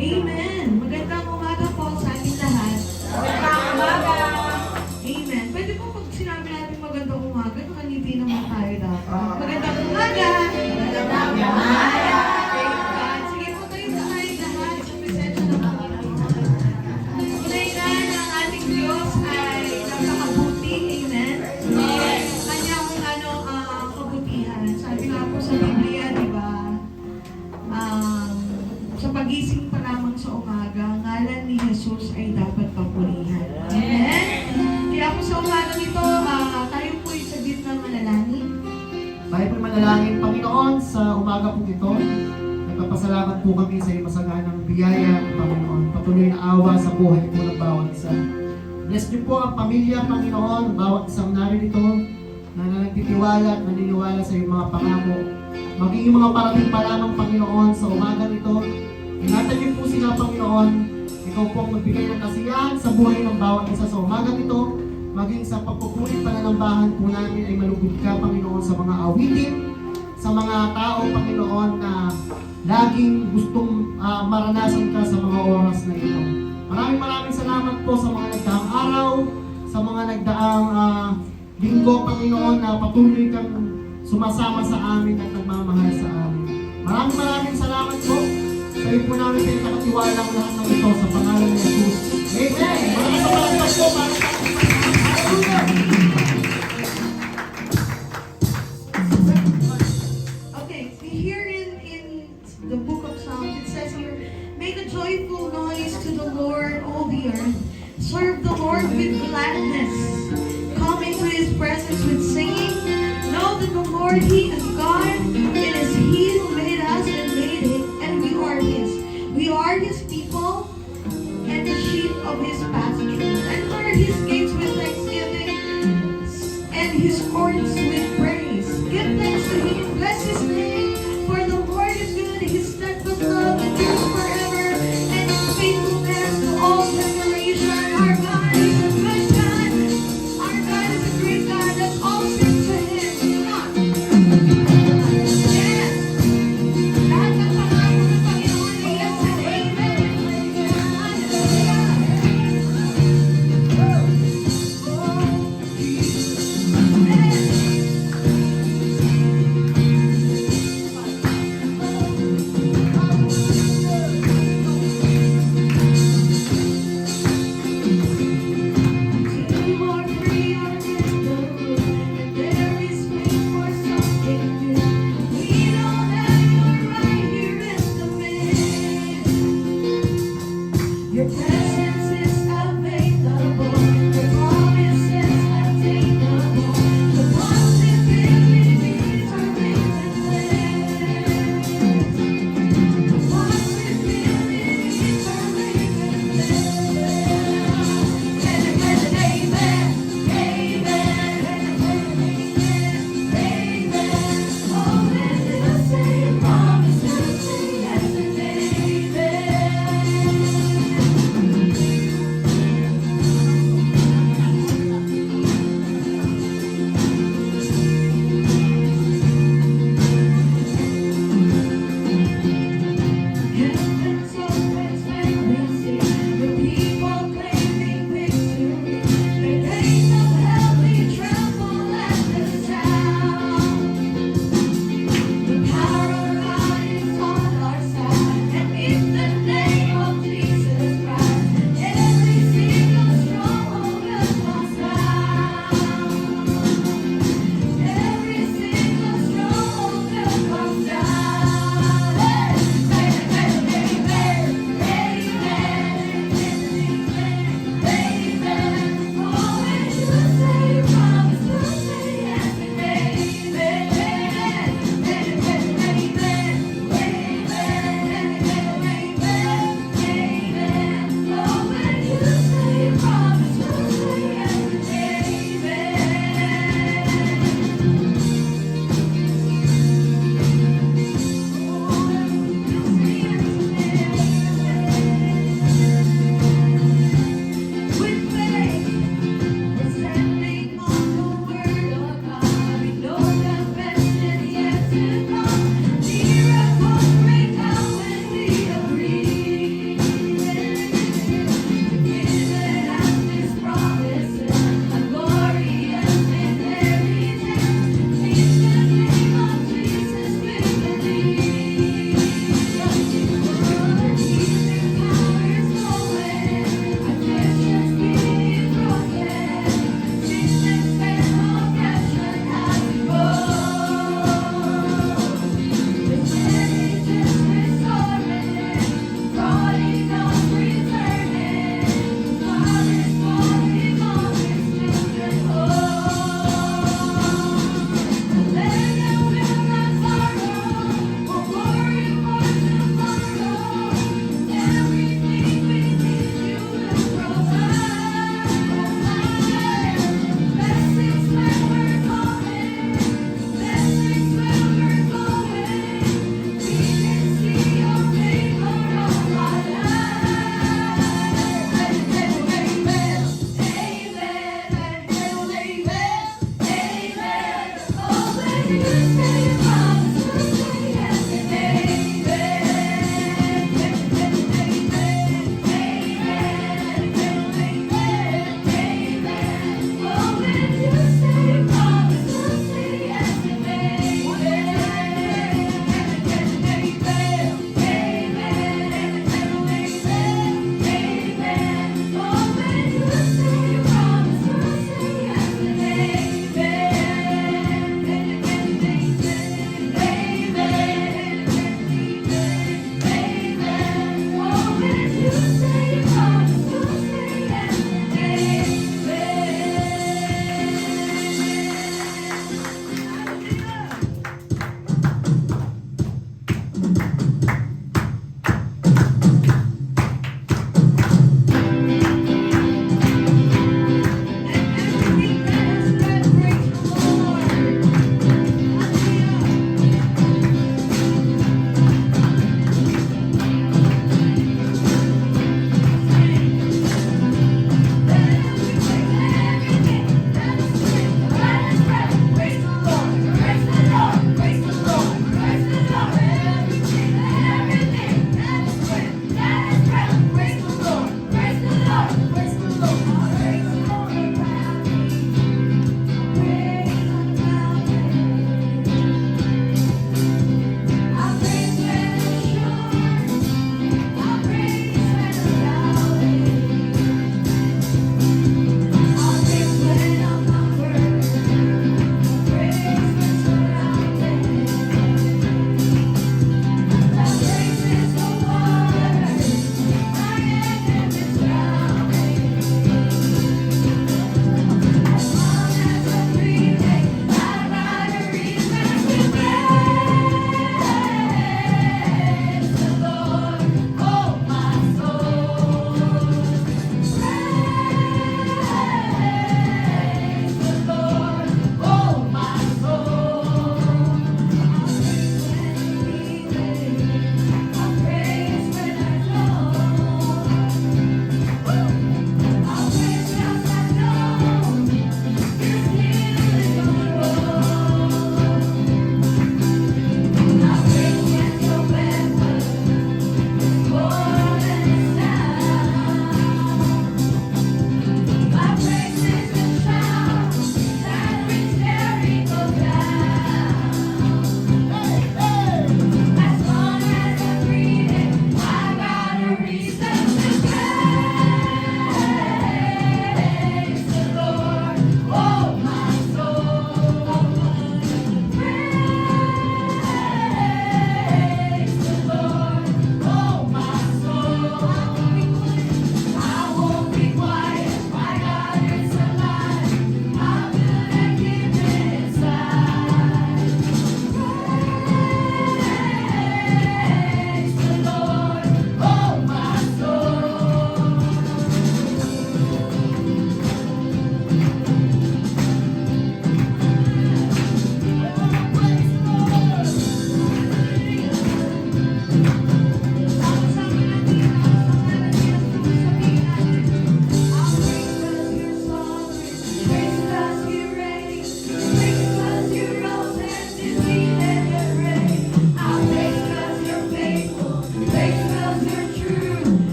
Amen. Magandang umaga po sa ating lahat. Magandang umaga! Amen. Pwede po pag sinabi natin magandang umaga, nakangiti naman tayo dapat. Magandang umaga! Magandang umaga! Praise God. Sige po tayo tayo lahat sa presensya ng Panginoon. Kailan ang ating Diyos ay napakabuti. Amen. Kanyang kabutihan. Sabi nga po sa Biblia, di ba? Sa pagising pa lamang sa umaga, ngalan ni Jesus ay dapat papurihan. Amen? Kaya po sa umaga nito, tayo po ay saglit na manalangin. Tayo po'y manalangin, Panginoon, sa umaga po ito. Nagpapasalamat po kami sa iyong masaganang biyaya, Panginoon. Patuloy na awa sa buhay po ng bawat isa. Bless niyo po ang pamilya, Panginoon, bawat isang naririto na nagtitiwala at naniniwala sa iyong mga pangako. Magiging mga parating pa lamang, Panginoon, sa umaga nito. Ingatan niyo po sila, Panginoon. Ikaw po ang magbigay ng kasiyahan sa buhay ng bawat isa sa umaga nito. Maging sa pagpupulit pananambahan po namin ay malugod ka, Panginoon, sa mga awitin, sa mga tao, Panginoon, na laging gustong maranasan ka sa mga oras na ito. Maraming salamat po sa mga nagdaang araw, sa mga nagdaang linggo, Panginoon, na patuloy kang sumasama sa amin at nagmamahal sa amin. Maraming salamat po. Sa iyo po namin pinakatiwala ang lahat ng ito sa pangalan ni Jesus. Amen! Maraming salamat po para sa Okay, here in the book of Psalms, it says here, make a joyful noise to the Lord, all the earth. Serve the Lord with gladness. Come into His presence with singing. Know that the Lord, He is God. It is He who made us and made it, and we are His. We are His people and the sheep of His pasture. Enter His gates with thanksgiving and His courts with praise. Give thanks to Him, bless His name, for the Lord is good. His steadfast love endures forever, and His faithfulness to all generations. Our God is a good God. Our God is a great God. Let's all sing to Him. Come on. Yes. Lahat ng pangako ng Panginoon ay yes and amen. Hallelujah.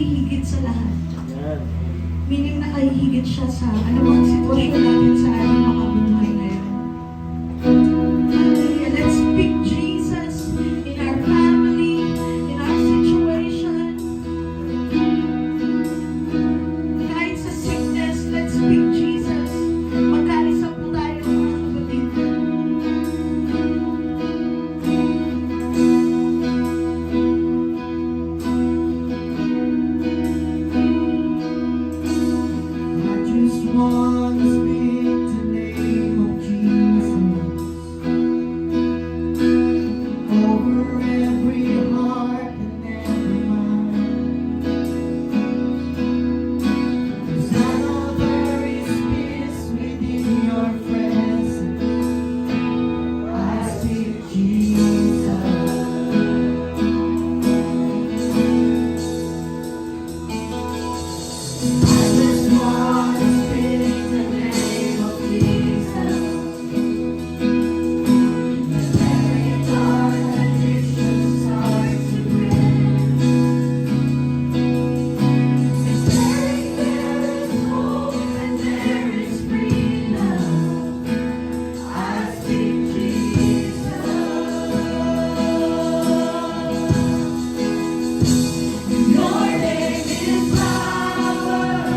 nakahihigit sa lahat. Yan. Meaning nakahihigit siya sa anumang sitwasyon natin sa ating mga buhay ngayon. Hallelujah. Let's speak Jesus in our family, in our situation. Kahit sa sickness, let's speak Jesus. Magkaisa po tayo mga kapatid. I just want to speak the name of Jesus over every heart and every mind. 'Cause I know there is peace within your presence. I speak Jesus. I just want to speak the name of Jesus. Every dark addiction starts to break. There is hope and there is freedom. I speak Jesus. Your name is power.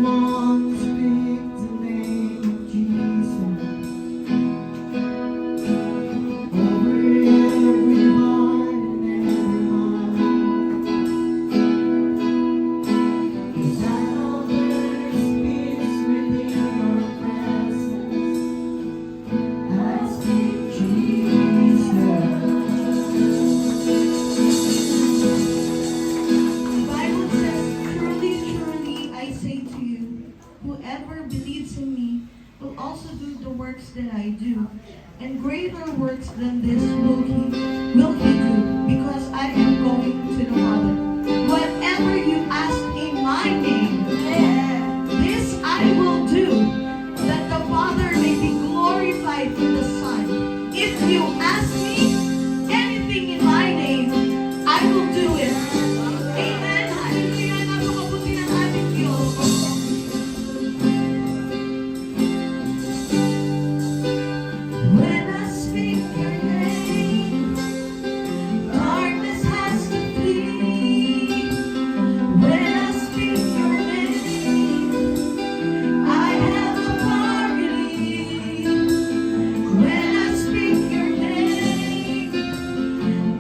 want to speak the name of Jesus over every heart and every mind. 'Cause I know there's peace within your presence. I speak Jesus. The Bible says, "Truly, truly, I say to you, whoever believes in me will also do the works that I do, and greater works than this will he do, because I am going to the Father. Whatever you ask in my name, this I will do, that the Father may be glorified in the Son. If you ask me anything in my name, I will do it." Amen. Hallelujah. Napakabuti ng ating Diyos. When I speak your name, darkness has to flee. When I speak your name, I have authority. When I speak your name,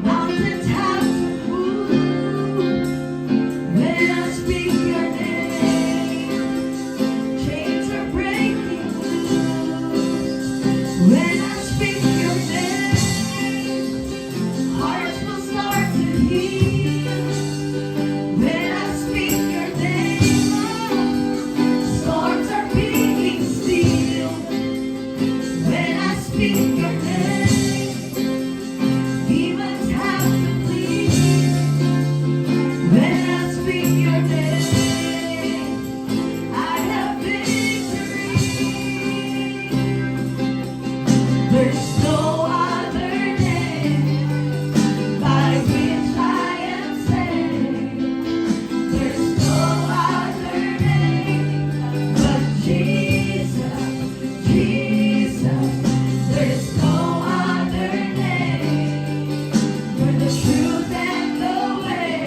mountains have to move. When I speak your name, chains are breaking loose. When I speak your name, hearts will start to heal. When I speak your name, storms are being still. When I speak your name, demons have to flee. When I speak your name, I have victory. There's no other name by which I am saved. There's no other name but Jesus, Jesus. There's no other name. You're the truth and the way.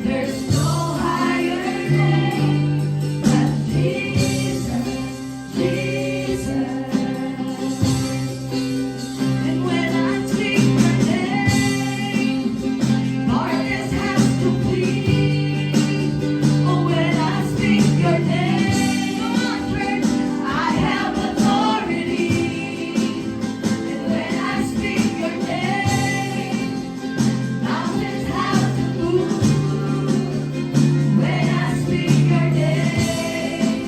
There's no higher name but Jesus, Jesus. And when I speak your name, darkness has to flee. Oh, when I speak your name, I have authority. And when I speak your name, mountains have to move. When I speak your name,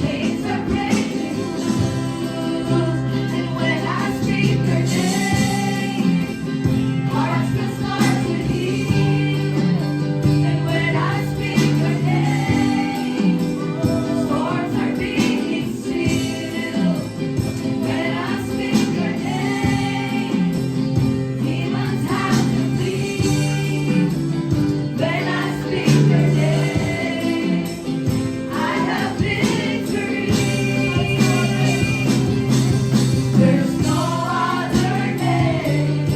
chains are breaking loose. And when I speak your name, hearts will start to heal. And when I speak your name, storms are being still. When I speak your name, demons have to flee. When I speak your name, I have victory. There's no other name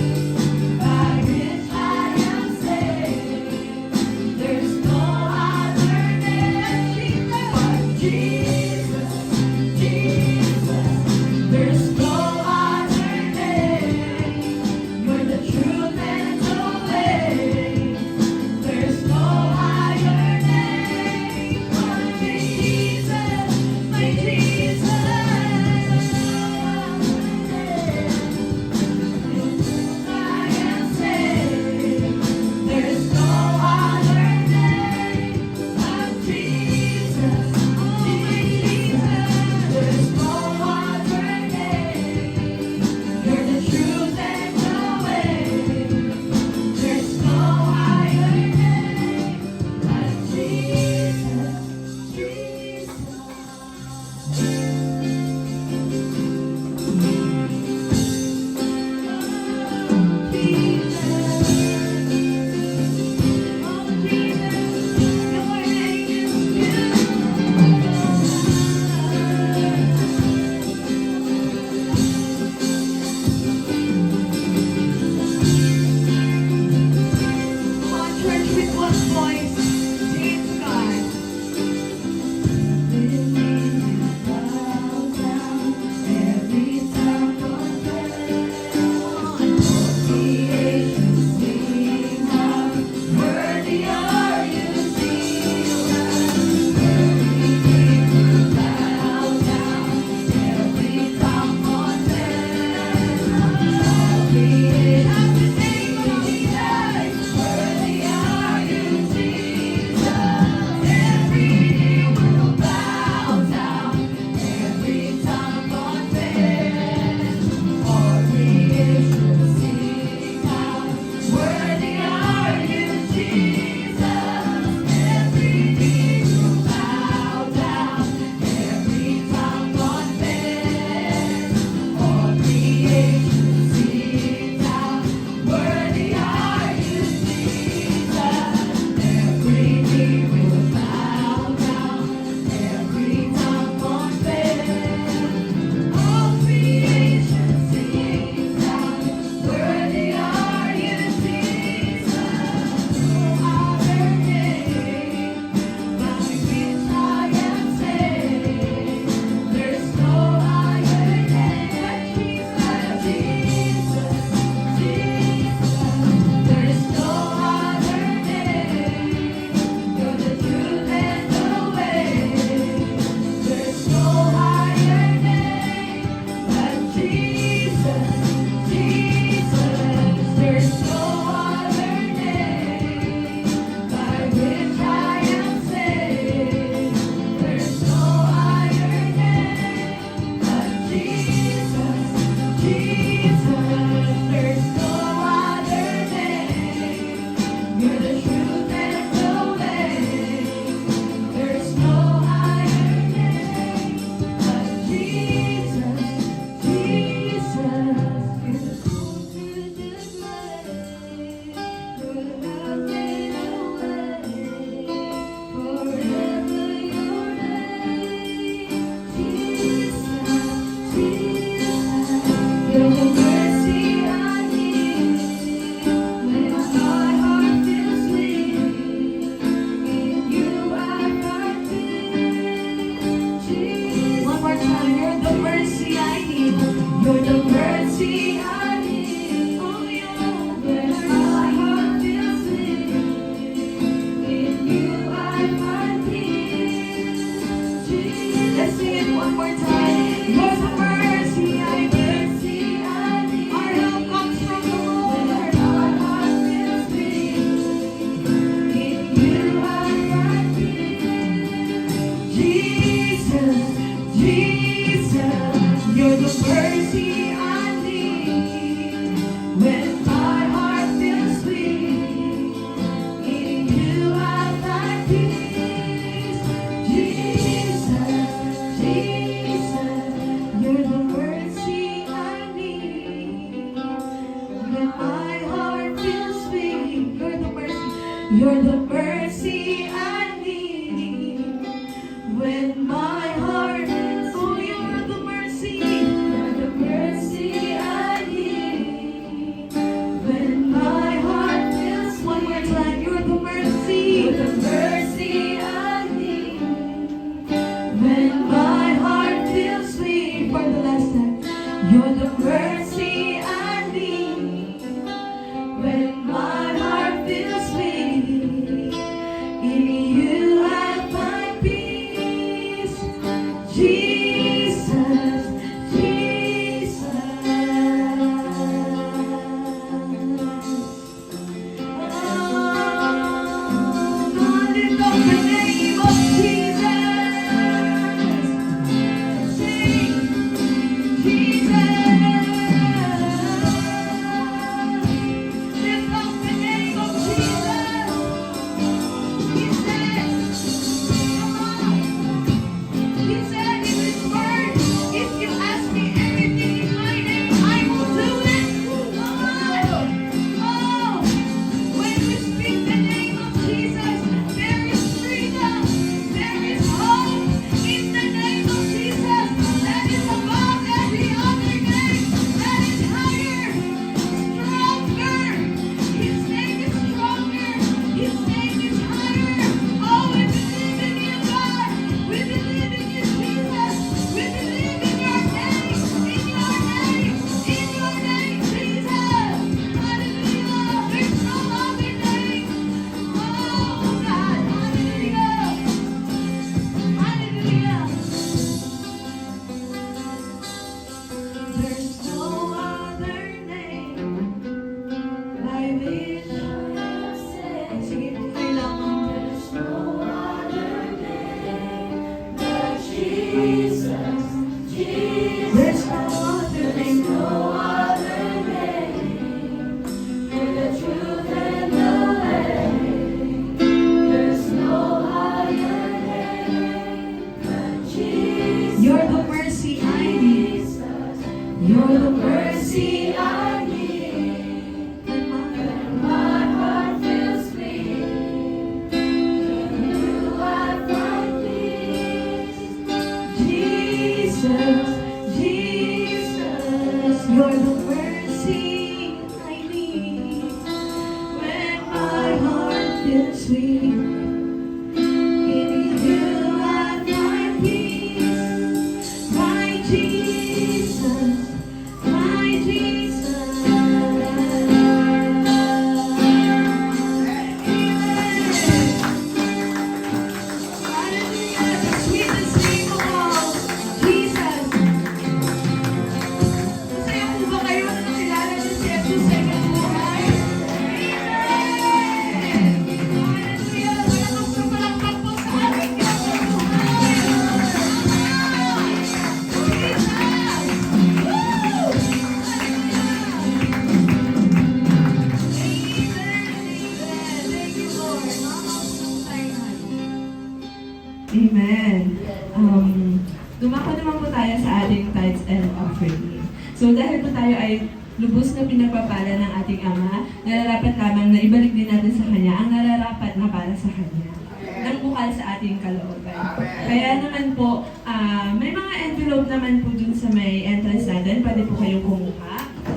by which I am saved. There's no other name but Jesus, Jesus. There's no other name. You're the truth and the way. There's no higher name but Jesus, my Jesus. I am saved. There's no other name but Jesus, Jesus. There's no other name. You're the truth and the way. There's no higher name but Jesus, Come on, church, with one voice, sing to God. Jesus, you're the mercy I need when my heart feels weak. In you I find peace. Jesus, Jesus, you're the mercy I need when my heart feels weak. You're the mercy. You're the mercy I need when my heart. Oh, you're the mercy. You're the mercy I need when my heart feels. One more time. You're the mercy. You're the mercy I need when my heart feels weak. For the last time. You're the mercy I need when my heart feels weak. In you I find peace. Jesus, Jesus. Oh, God, lift up the name of Jesus. Sing, Jesus. Lift up the name of Jesus. He said, come on. He said in His word, if you ask me anything in my name, I will do it. Come on. Oh, when we speak the name of Jesus, there is freedom. There is hope in the name of Jesus. That is above every other name. That is higher, stronger. His name is stronger. His name is higher. Oh, we believe in you, God. We believe in you, Jesus. We believe in your name. In your name. In your name, Jesus. Hallelujah. There's no other name. Oh, God. Hallelujah. Hallelujah. There's no other name by which sige, tuloy lang. There's no other name but Jesus, Jesus. There's no other name, no other name for the truth and the way. There's no higher name but Jesus. You're the mercy I need. You're the mercy I need when my heart feels weak. In you I find peace. Jesus, Jesus, you're the mercy I need when my heart feels weak. In you I find peace. My Jesus, my Jesus. Hallelujah, the sweetest name of all, Jesus. Masaya po ba kayo na nakilala niyo si Jesus sa inyong buhay? Amen! Hallelujah! Malakas na palakpak po sa ating Diyos sa buhay! Jesus! Woo! Amen. Dumako naman po tayo sa ating tithes and offering. So dahil po tayo ay lubos na pinagpapala ng ating Ama, nararapat lamang na ibalik din natin sa Kanya ang nararapat na para sa Kanya. Nang bukal sa ating kalooban. Kaya naman po, may mga envelope naman po dun sa may entrance natin. Pwede po kayong kumuha.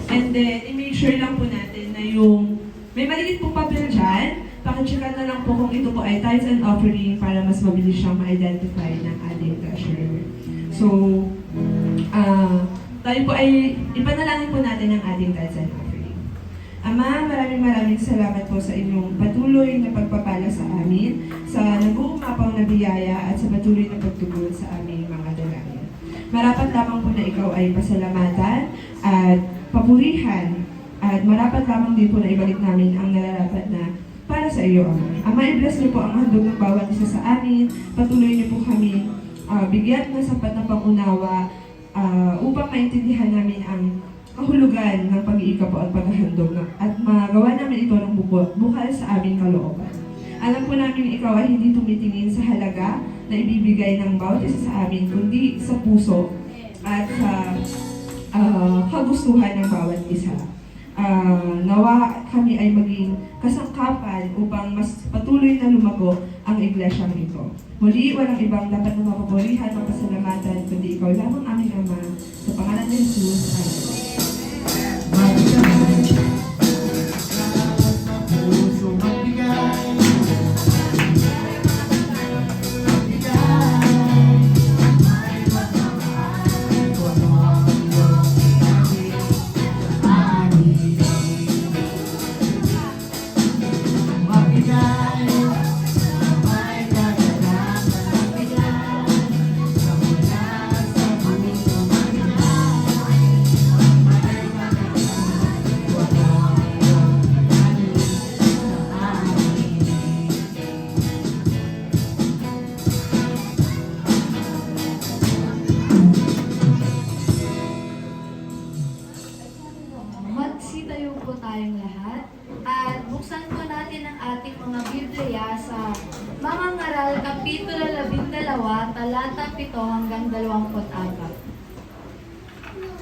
And then, i-make sure lang po natin na yung may maliit po papel dyan. Pakichekan na lang po kung ito po ay tithes and offering para mas mabilis siyang ma-identify ng ating treasurer. So, tayo po ay ipanalangin po natin ang ating tithes and offering. Ama, maraming salamat po sa inyong patuloy na pagpapala sa amin, sa nag-uumapaw na biyaya at sa patuloy na pagtugon sa aming mga dalangin. Marapat lamang po na ikaw ay pasalamatan at papurihan at marapat lamang din po na ibalik namin ang nararapat na para sa iyo, Ama. Ama, i-bless niyo po ang handog ng bawat isa sa amin. Patuloy niyo po kami bigyan ng sapat na pangunawa upang maintindihan namin ang kahulugan ng pag-iikapo at paghahandog at magawa namin ito ng bukal sa aming kalooban. Alam po namin ikaw ay hindi tumitingin sa halaga na ibibigay ng bawat isa sa amin, kundi sa puso at sa kagustuhan ng bawat isa. Nawa kami ay maging kasangkapan upang mas patuloy na lumago ang iglesyang ito. Muli, walang ibang dapat na mapapurihan, mapasalamatan, kundi ikaw lamang aming Ama. Sa pangalan ni Jesus, Amen. Puso magbigay. Magsitayo po tayong lahat at buksan po natin ang ating mga Biblia sa Mga Ngaral, Kapitulo 12, talata 7 hanggang 24.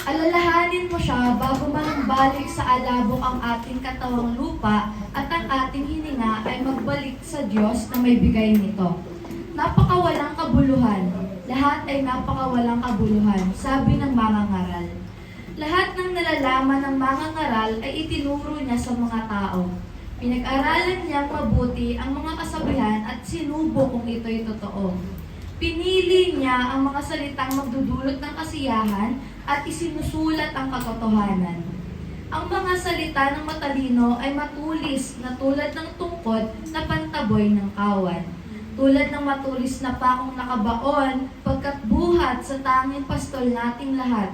Alalahanin mo siya bago manumbalik sa alabok ang ating katawang lupa at ang ating hininga ay magbalik sa Diyos na may bigay nito. Napakawalang kabuluhan. Lahat ay napakawalang kabuluhan, sabi ng Mga Ngaral. Lahat ng nalalaman ng Mga Ngaral ay itinuro niya sa mga tao. Pinag-aralan niyang mabuti ang mga kasabihan at sinubo kung ito'y totoo. Pinili niya ang mga salitang magdudulot ng kasiyahan at isinusulat ang katotohanan. Ang mga salita ng matalino ay matulis na tulad ng tungkod na pantaboy ng kawan. Tulad ng matulis na pakong nakabaon pagkat buhat sa tanging pastol nating lahat.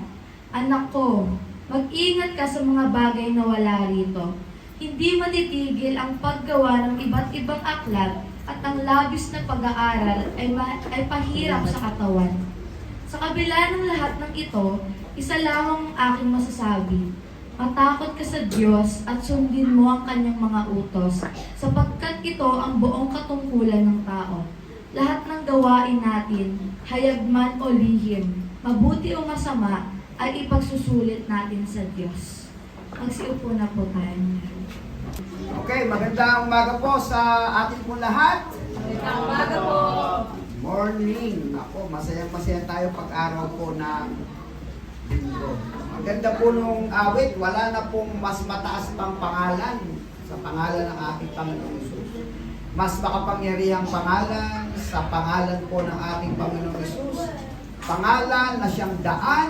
Anak ko, mag-ingat ka sa mga bagay na wala rito. Hindi matitigil ang paggawa ng iba't ibang aklat at ang labis na pag-aaral ay pahirap sa katawan. Sa kabila ng lahat ng ito, isa lamang ang aking masasabi. Matakot ka sa Diyos at sundin mo ang kanyang mga utos, sapagkat ito ang buong katungkulan ng tao. Lahat ng gawain natin, hayag man o lihim, mabuti o masama, ay ipagsusulit natin sa Diyos. Magsiupo na po tayo. Okay, magandang umaga po sa ating po lahat. Magandang umaga po. Morning. Ako, masaya tayo pag-araw po ng linggo. Ang ganda po nung awit, wala na pong mas mataas pang pangalan sa pangalan ng ating Panginoong Hesus. Mas makapangyarihang pangalan sa pangalan po ng ating Panginoong Hesus. Pangalan na siyang daan,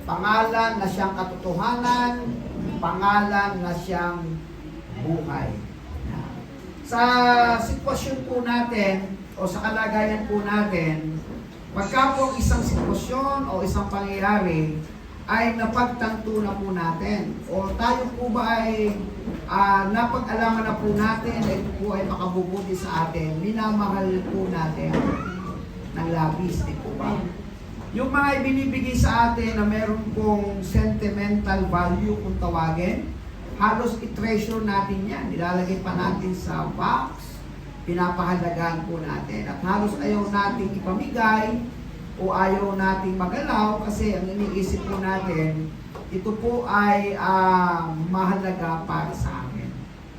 pangalan na siyang katotohanan, pangalan na siyang buhay. Sa sitwasyon po natin o sa kalagayan po natin, pagka po isang sitwasyon o isang pangyayari ay napagtanto na po natin o tayo po ba ay napag-alaman na po natin ay ito po ay makabubuti sa atin, minamahal po natin ng labis, di po ba? Yung mga ibinibigay sa atin na meron pong sentimental value kung tawagin, halos i-treasure natin yan. Nilalagay pa natin sa box, pinapahalagaan po natin. At halos ayaw nating ipamigay o ayaw nating magalaw kasi ang iniisip po natin, ito po ay mahalaga para sa akin.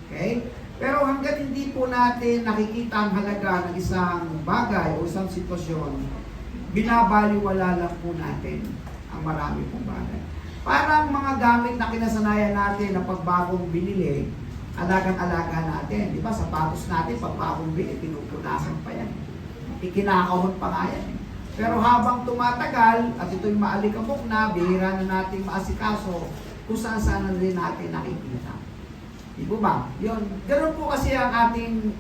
Okay? Pero hanggat hindi po natin nakikita ang halaga ng isang bagay o isang sitwasyon, binabaliwala lang po natin ang marami pong bagay. Parang mga gamit na kinasanayan natin na pagbagong binili, alagang-alaga natin. Di ba, sapatos natin, pagbagong binili, pinupunasan pa yan. Ikinakahon pa nga yan. Pero habang tumatagal, at ito'y maalikabok na, bihira na natin maasikaso, kung saan na rin natin nakikita. Di po ba? Yun. Ganun po kasi ang ating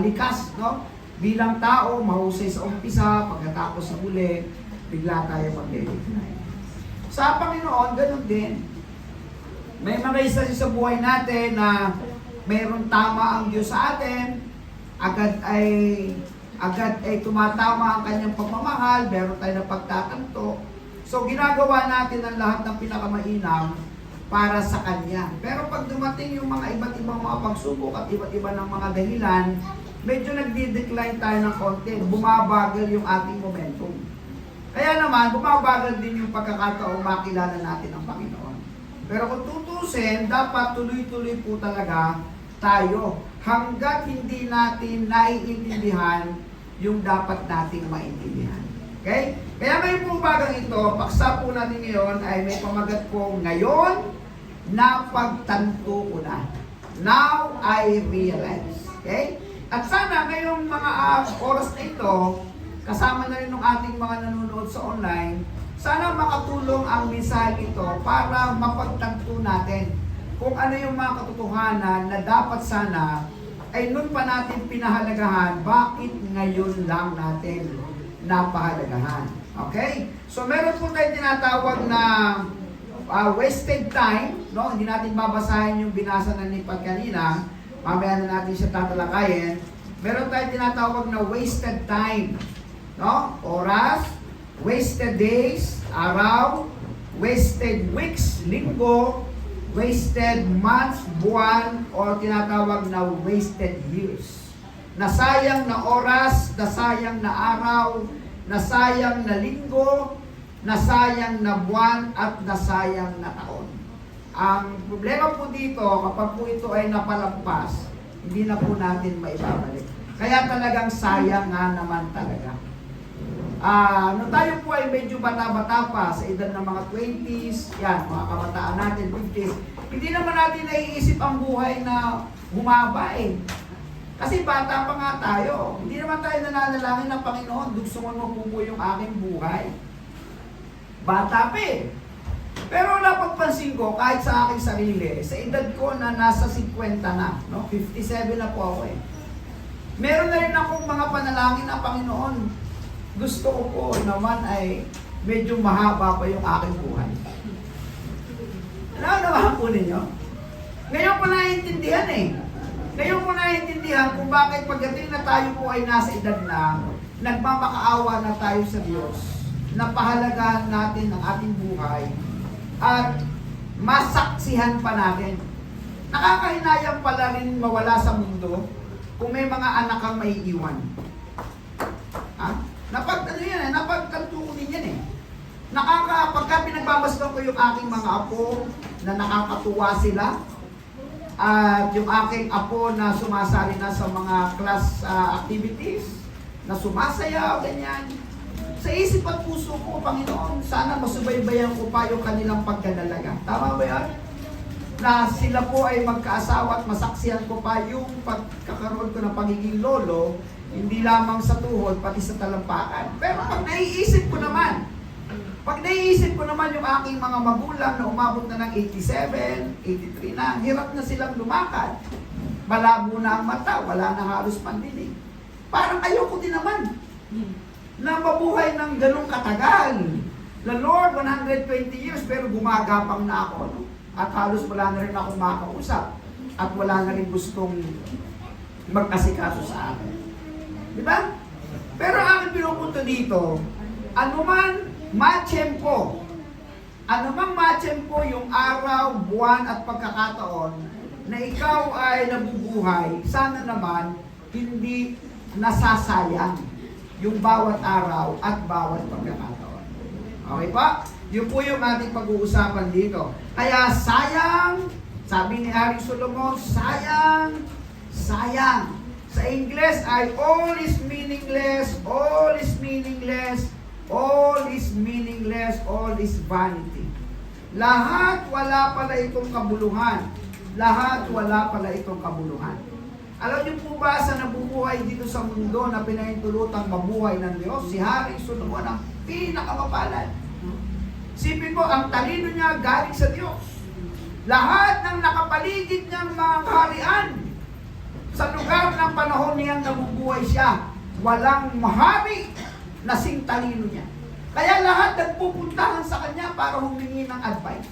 likas, no? Bilang tao, mahusay sa umpisa, pagkatapos sa huli, bigla tayo mag-decline. Sa Panginoon, ganun din. May mga isa sa buhay natin na mayroon tama ang Diyos sa atin, agad ay agad ay tumatama ang kanyang pagmamahal, meron tayo na pagtatanto. So ginagawa natin ang lahat ng pinakamainam para sa kanya. Pero pag dumating yung mga iba't ibang mga pagsubok at iba't iba ng mga dahilan, medyo nagdi-decline tayo ng konti, bumabagal yung ating momentum. Kaya naman, bumabagal din yung pagkakataong makilala natin ang Panginoon. Pero kung tutusin, dapat tuloy-tuloy po talaga tayo hanggat hindi natin naiintindihan yung dapat nating maintindihan. Okay? Kaya may pumbagang ito, paksa po natin ngayon ay may pamagat po, ngayon, napagtanto ko na. Now I realize. Okay? At sana ngayong mga oras na ito, kasama na rin ng ating mga nanonood sa online, sana makatulong ang mensahe ito para mapagtanto natin kung ano yung mga katotohanan na dapat sana ay nun pa natin pinahalagahan, bakit ngayon lang natin napahalagahan. Okay? So meron po tayong tinatawag na wasted time, no? Hindi natin babasahin yung binasa na ni Pat kanina, mamaya na natin siya tatalakayin. Meron tayong tinatawag na wasted time, no? Oras, wasted days, araw, wasted weeks, linggo, wasted months, buwan, o tinatawag na wasted years. Nasayang na oras, nasayang na araw, nasayang na linggo, nasayang na buwan, at nasayang na taon. Ang problema po dito, kapag po ito ay napalampas, hindi na po natin maibabalik. Kaya talagang sayang nga naman talaga. Nung tayo po ay medyo bata-bata pa, sa edad ng mga 20s, yan, mga kabataan natin, 50s, hindi naman natin naiisip ang buhay na humaba eh. Kasi bata pa nga tayo. Hindi naman tayo nananalangin ng Panginoon, dugsungan mo po yung aking buhay. Bata pa eh. Pero napagpansin ko, kahit sa aking sarili, sa edad ko na nasa 50 na, no? 57 na po ako eh. Meron na rin akong mga panalangin ng Panginoon. Gusto ko po naman ay medyo mahaba pa yung aking buhay. Ano naman po ninyo? Ngayon ko naiintindihan eh. Ngayon ko naiintindihan kung bakit pagdating na tayo po ay nasa edad na, nagmamakaawa na tayo sa Diyos, napahalagaan natin ang ating buhay, at masaksihan pa natin. Nakakahinayang pala rin mawala sa mundo kung may mga anak kang maiiwan. Napagtanto ko din yan eh. Pagka pinagbamasdan ko yung aking mga apo na nakakatuwa sila, at yung aking apo na sumasali na sa mga class activities, na sumasayaw, ganyan. Sa isip at puso ko, Panginoon, sana masubaybayan ko pa yung kanilang pagdadalaga. Tama ba yan? Na sila po ay magkaasawa at masaksihan ko pa yung pagkakaroon ko ng pagiging lolo, hindi lamang sa tuhod, pati sa talampakan. Pero pag naiisip ko naman yung aking mga magulang na umabot na ng 87, 83 na, hirap na silang lumakad. Malabo na ang mata, wala na halos pandinig. Parang ayoko din naman na mabuhay ng ganong katagal. The Lord, 120 years, pero gumagapang na ako. No? At halos wala na rin akong makausap. At wala na rin gustong magkasikaso sa akin. Di ba? Pero ang pinupunto dito, anumang matsyempo yung araw, buwan at pagkakataon na ikaw ay nabubuhay, sana naman hindi nasasayang yung bawat araw at bawat pagkakataon. Okay pa? Yun po yung ating pag-uusapan dito. Kaya sayang, sabi ni Haring Solomon, sayang. Sa Ingles ay all is meaningless, all is meaningless, all is meaningless, all is vanity. Lahat wala pala itong kabuluhan. Lahat wala pala itong kabuluhan. Alam niyo po ba sa nabubuhay dito sa mundo na pinahintulutang mabuhay ng Diyos, si Haring Solomon ang pinakamapalad. Sipin mo, ang talino niya galing sa Diyos. Lahat ng nakapaligid niyang mga kaharian, sa lugar ng panahon niyang nabubuhay siya, walang mahari na sing talino niya. Kaya lahat nagpupuntahan sa kanya para humingi ng advice.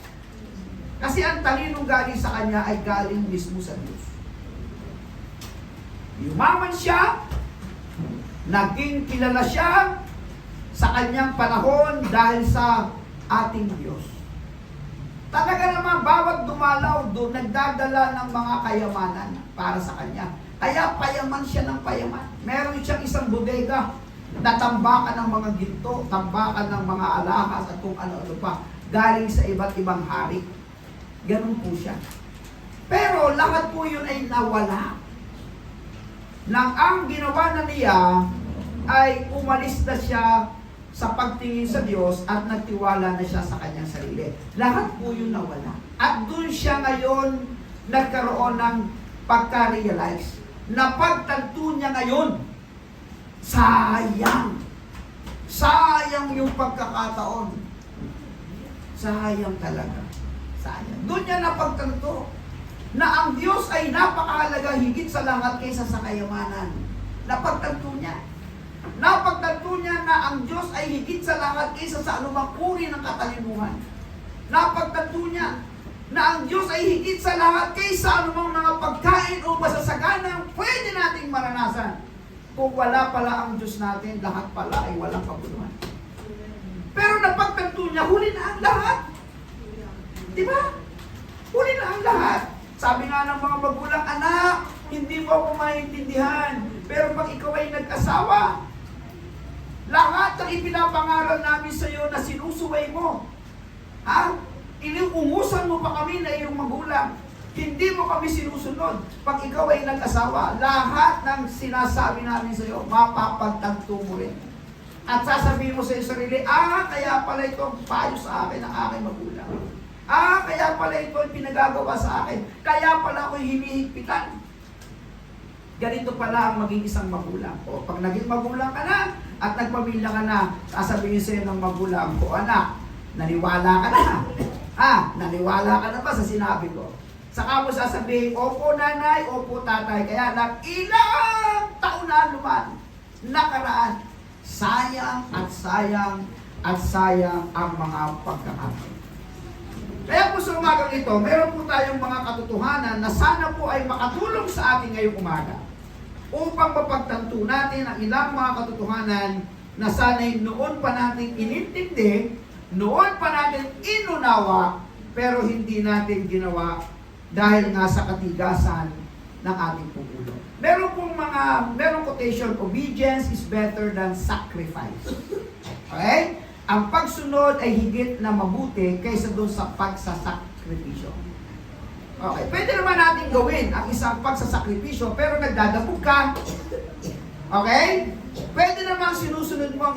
Kasi ang talinong galing sa kanya ay galing mismo sa Diyos. Yumaman siya, Naging kilala siya sa kanyang panahon dahil sa ating Diyos. Talaga naman, bawat dumalaw doon, nagdadala ng mga kayamanan para sa kanya. Kaya payaman siya ng payaman. Meron siyang isang bodega na tambakan ng mga ginto, tambakan ng mga alahas at kung ano-ano pa, galing sa iba't ibang hari. Ganun po siya. Pero lahat po yun ay nawala. Nang ang ginawa na niya ay umalis na siya sa pagtingin sa Diyos at nagtiwala na siya sa kanyang sarili. Lahat po yun nawala. At doon siya ngayon nagkaroon ng pagka-realize. Napagtanto niya ngayon, sayang. Sayang yung pagkakataon. Sayang talaga. Sayang. Doon niya napagtanto na ang Diyos ay napakahalaga higit sa lahat kaysa sa kayamanan. Napagtanto niya. Napagtanto niya na ang Diyos ay higit sa lahat kaysa sa anumang uri ng katalinuhan. Napagtanto niya na ang Diyos ay higit sa lahat kaysa anumang mga pagkain o masasaganang pwede nating maranasan. Kung wala pala ang Diyos natin, lahat pala ay walang kabuluhan. Pero napagtanto niya, huli na ang lahat. Di ba? Huli na ang lahat. Sabi nga ng mga magulang, anak, hindi mo ako maintindihan. Pero pag ikaw ay nag-asawa, lahat ng ipinapangaral namin sa iyo na sinusuway mo, iniungusan mo pa kami na iyong magulang. Hindi mo kami sinusunod. Pag ikaw ay nag-asawa, lahat ng sinasabi namin sa iyo, mapapagtanto mo rin. At sasabihin mo sa iyo sarili, kaya pala ito payo sa akin ng aking magulang. Kaya pala ito ay pinagagawa sa akin. Kaya pala ako'y hinihigpitan. Ganito pala ang maging isang magulang. O pag naging magulang ka na at nagpamilya ka na, sasabihin sa'yo ng magulang ko, anak, naniwala ka na. Naniwala ka na ba sa sinabi ko? Saka mo sasabihin, opo nanay, opo tatay. Kaya lang ilang taon na nakaraan, sayang at sayang at sayang ang mga pagkakataon. Kaya po sa umagang ito, meron po tayong mga katotohanan na sana po ay makatulong sa ating ngayong umaga upang mapagtanto natin ang ilang mga katotohanan na sana'y noon pa natin inintindi, noon pa natin inunawa, pero hindi natin ginawa dahil nga sa katigasan ng ating pupulo. Meron quotation, obedience is better than sacrifice. Okay? Ang pagsunod ay higit na mabuti kaysa doon sa pagsasakripisyo. Okay, pwede naman natin gawin ang isang pagsasakripisyo pero nagdadabog ka. Okay? Pwede naman sinusunod mo ang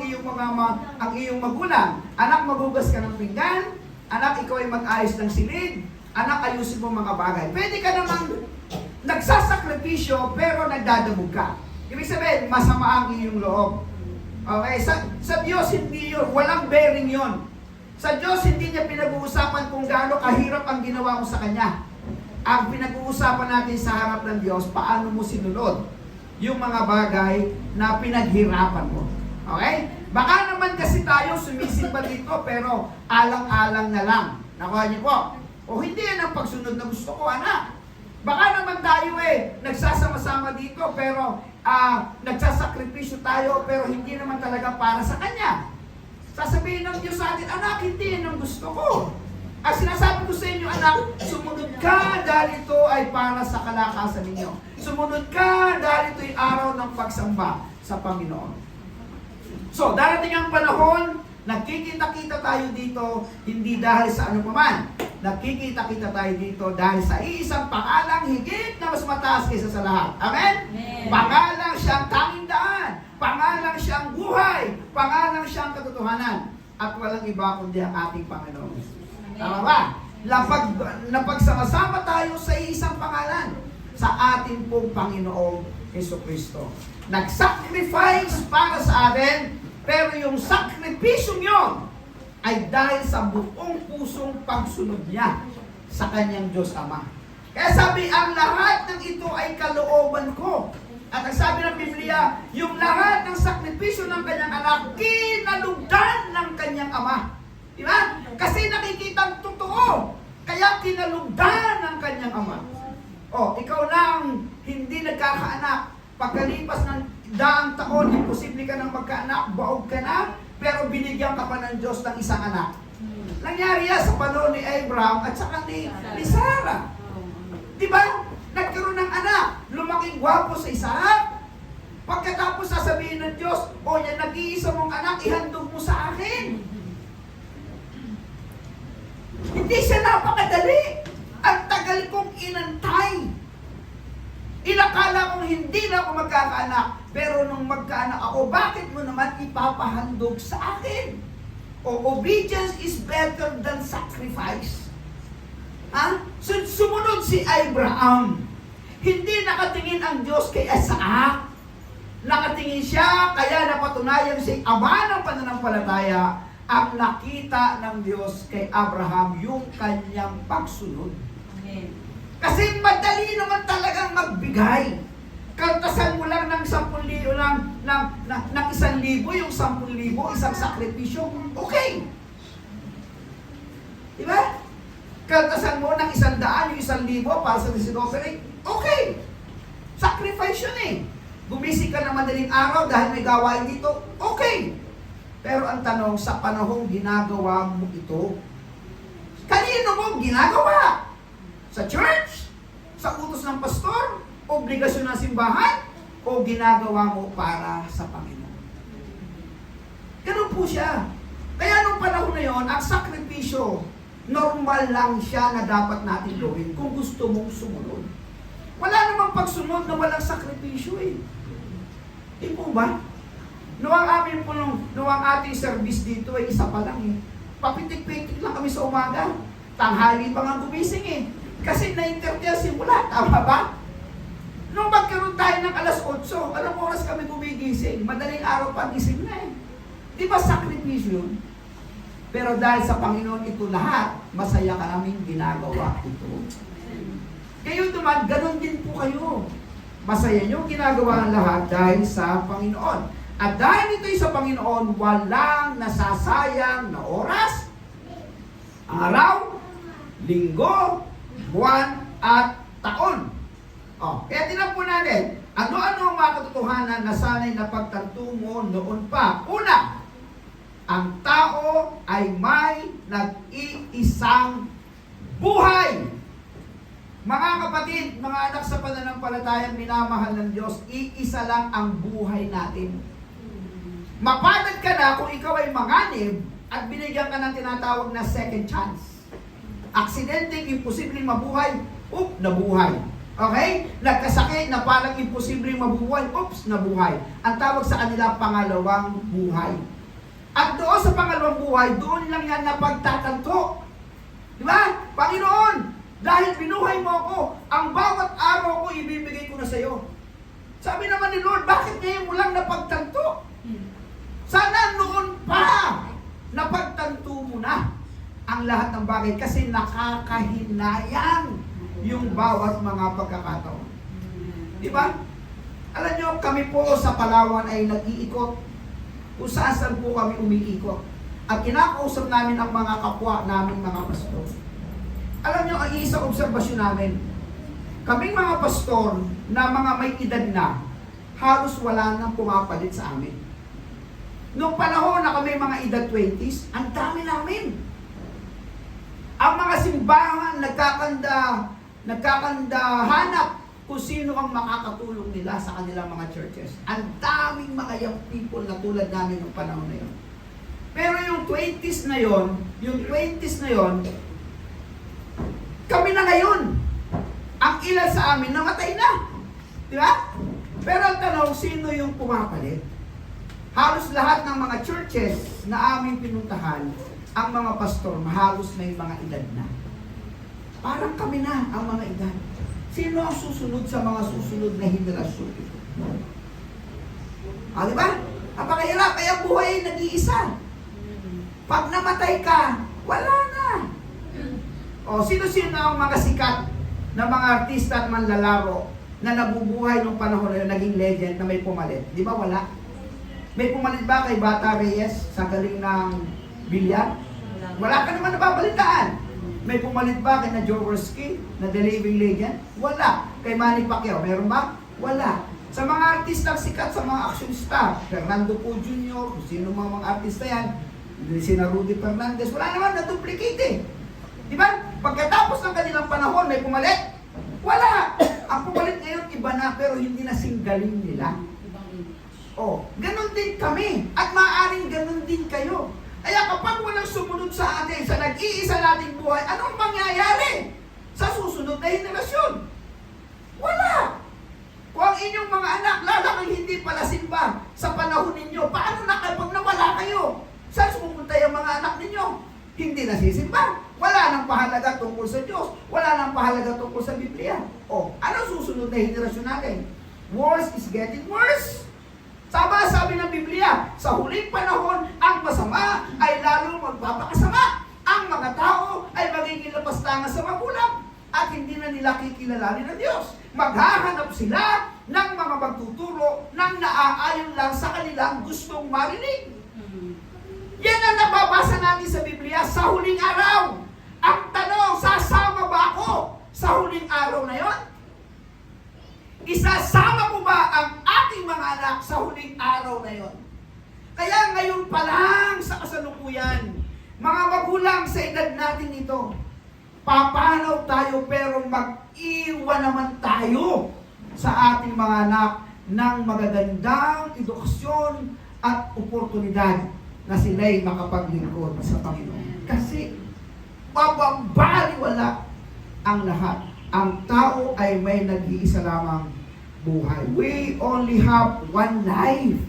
iyong magulang. Anak, maghugas ka ng pinggan. Anak, ikaw ay mag-ayos ng silid. Anak, ayusin mo mga bagay. Pwede ka namang nagsasakripisyo pero nagdadabog ka. Ibig sabihin, masama ang iyong loob. Okay, sa Diyos hindi yun, walang bearing yun. Sa Diyos hindi niya pinag-uusapan kung gaano kahirap ang ginawa mo sa Kanya. Ang pinag-uusapan natin sa harap ng Diyos, paano mo sinunod yung mga bagay na pinaghirapan mo. Okay? Baka naman kasi tayo sumisimba dito pero alang-alang na lang. Nakuha niyo po? O hindi yan ang pagsunod na gusto ko, anak. Baka naman tayo nagsasama-sama dito pero nagsasakripisyo tayo pero hindi naman talaga para sa Kanya. Sasabihin ng Diyos sa atin, anak, hindi yan ang gusto ko. Ang sinasabi ko sa inyo, anak, sumunod ka dahil ito ay para sa kalakasan ninyo. Sumunod ka dahil ito ay araw ng pagsamba sa Panginoon. So, darating ang panahon, nagkikita-kita tayo dito, hindi dahil sa ano paman. Nagkikita-kita tayo dito dahil sa isang pangalang higit na mas mataas kaysa sa lahat. Amen? Amen. Pangalang siyang tanging daan. Pangalang siyang buhay. Pangalang siyang katotohanan. At walang iba kundi ang ating Panginoon. Tama ba? Napagsama-sama tayo sa isang pangalan. Sa ating pong Panginoong Jesucristo. Nag-sacrifice para sa atin, pero yung sakripisyong yun ay dahil sa buong pusong pagsunod niya sa kanyang Diyos Ama. Kaya sabi, ang lahat ng ito ay kalooban ko. At ang sabi ng Biblia, yung lahat ng sakripisyo ng kanyang anak, kinalugdan ng kanyang Ama. Diba? Kasi nakikitang totoo. Kaya kinalugdan ng kanyang Ama. O, ikaw lang hindi nagkakaanak. Pagkalipas ng daang taon, imposible ka nang magkaanak, baog ka na, pero binigyan ka pa ng Diyos ng isang anak. Nangyari yan sa panahon ni Abraham at saka ni Sarah. Di ba? Nagkaroon ng anak, lumaking gwapo sa Isaac. Pagkatapos sasabihin ng Diyos, o yan, nag-iisa mong anak, ihandog mo sa akin. Hindi siya napakadali. Ang tagal kong inantay. Inakala kong hindi na ako magkakaanak. Pero nung magkaanak ako, bakit mo naman ipapahandog sa akin? O obedience is better than sacrifice. Ha? Sumunod si Abraham. Hindi nakatingin ang Diyos kay Isaac. Nakatingin siya, kaya napatunayan si ama ng pananampalataya ang nakita ng Diyos kay Abraham, yung kanyang pagsunod. Kasi madali naman talagang magbigay. Kaltasan mo lang ng 10,000, ng 1,000, yung 10,000, isang sakripisyo, okay. Diba? Kaltasan mo ng 100, yung 1,000 para sa disinofering, okay. Sacrifice yun eh. Gumising ka na madaling araw dahil may gawain dito, okay. Pero ang tanong, sa panahong ginagawa mo ito, kanino mo ginagawa? Sa church? Sa utos ng pastor? Obligasyon ng simbahan? O ginagawa mo para sa Panginoon? Ganun po siya. Kaya nung panahon na yon, ang sakripisyo, normal lang siya na dapat natin gawin kung gusto mong sumunod. Wala namang pagsunod na walang sakripisyo eh. Di po ba? Noong amin po, noong ating service dito ay isa pa lang eh. Papitik-pitik lang kami sa umaga. Tanghali pa nga gumising eh. Kasi 9:30 simula, tama ba? Nung magkaroon tayo ng 8:00, anong oras kami gumigising? Madaling araw pa gising na eh. Di ba sakripisyo yun? Pero dahil sa Panginoon ito lahat, masaya ka naming ginagawa ito. Kayo naman, ganun din po kayo. Masaya nyo ginagawa ang lahat dahil sa Panginoon. At dahil ito'y sa Panginoon, walang nasasayang na oras, araw, linggo, buwan, at taon. Kaya tinan po natin, ano-ano ang mga katotohanan na sana'y napagtanto mo noon pa. Una, ang tao ay may nag-iisang buhay. Mga kapatid, mga anak sa pananampalatayang minamahal ng Diyos, iisa lang ang buhay natin. Mapalad ka na kung ikaw ay manganib at binigyan ka ng tinatawag na second chance. Aksidente, imposibleng mabuhay, nabuhay. Okay? Nagkasakit na parang imposibleng mabuhay, nabuhay. Ang tawag sa kanila, pangalawang buhay. At doon sa pangalawang buhay, doon lang yan napagtatanto. Di ba? Panginoon, dahil binuhay mo ako, ang bawat araw ko ibibigay ko na sa iyo. Sabi naman ni Lord, bakit ngayon mo lang napagtanto? Sana noon pa, napagtanto mo na ang lahat ng bagay kasi nakakahinayang yung bawat mga pagkakataon. Di ba? Alam nyo, kami po sa Palawan ay nag-iikot. Kung saan po kami umiikot. At kinakausap namin ang mga kapwa namin mga pastor. Alam nyo, ang isang obserbasyon namin, kaming mga pastor na mga may edad na, halos wala nang pumapalit sa amin. Noong panahon na kami mga edad 20s, ang dami namin. Ang mga simbahan nagkakandahanap kung sino ang makakatulong nila sa kanilang mga churches. Ang daming mga young people na tulad namin noong panahon na yon. Pero yung 20s na yon, kami na ngayon. Ang ilan sa amin namatay na. Di ba? Pero ang tanong, sino yung pumapalit? Halos lahat ng mga churches na aming pinuntahan, ang mga pastor, halos may mga edad na. Parang kami na ang mga edad. Sino ang susunod sa mga susunod na henerasyon? Di ba? Napakahirap, kaya buhay ay nag-iisa. Pag namatay ka, wala na. Sino-sino ang mga sikat na mga artista at manlalaro na nabubuhay nung panahon na yun, naging legend na may pumalit? Di ba wala? May pumalit ba kay Bata Reyes sa galing ng bilyar? Wala ka naman nababalitaan. May pumalit ba kay na Jaworski na The Living Legend? Wala. Kay Manny Pacquiao, meron ba? Wala. Sa mga artistang sikat, sa mga action star, Fernando Po Jr., kung sino mga artista yan, sina Rudy Fernandez, wala naman na-duplicate eh. Di ba? Pagkatapos ng kanilang panahon, may pumalit? Wala! Ang pumalit ngayon, iba na, pero hindi na singgaling nila. Oh, ganun din kami. At maaaring ganun din kayo. Kaya kapag walang sumunod sa atin, sa nag-iisa nating buhay, anong mangyayari sa susunod na henerasyon? Wala! Kung ang inyong mga anak lalaking hindi pala simba sa panahon ninyo, paano na kapag nawala kayo? Saan pupunta yung mga anak ninyo? Hindi na sisimba. Wala nang pahalaga tungkol sa Diyos. Wala nang pahalaga tungkol sa Biblia. O, ano susunod na henerasyon natin? Worse is getting worse. Tama sabi ng Biblia, sa huling panahon, ang masama ay lalo magpapakasama. Ang mga tao ay magiging lapastangan sa magulang at hindi na nila kikilalanin ng Diyos. Maghahanap sila ng mga magtuturo ng naaayon lang sa kanilang gustong marinig. Yan ang nababasa natin sa Biblia sa huling araw. Ang tanong, sasama ba ako sa huling araw na yon? Isasama ko ba ang ating mga anak sa huling araw na yon? Kaya ngayon pa lang sa kasalukuyan, mga magulang sa edad natin ito, papanaw tayo pero mag-iwan naman tayo sa ating mga anak ng magagandang edukasyon at oportunidad na sila'y makapaglingkod sa Panginoon. Kasi mababaliwala ang lahat. Ang tao ay may nag-iisa lamang buhay. We only have one life.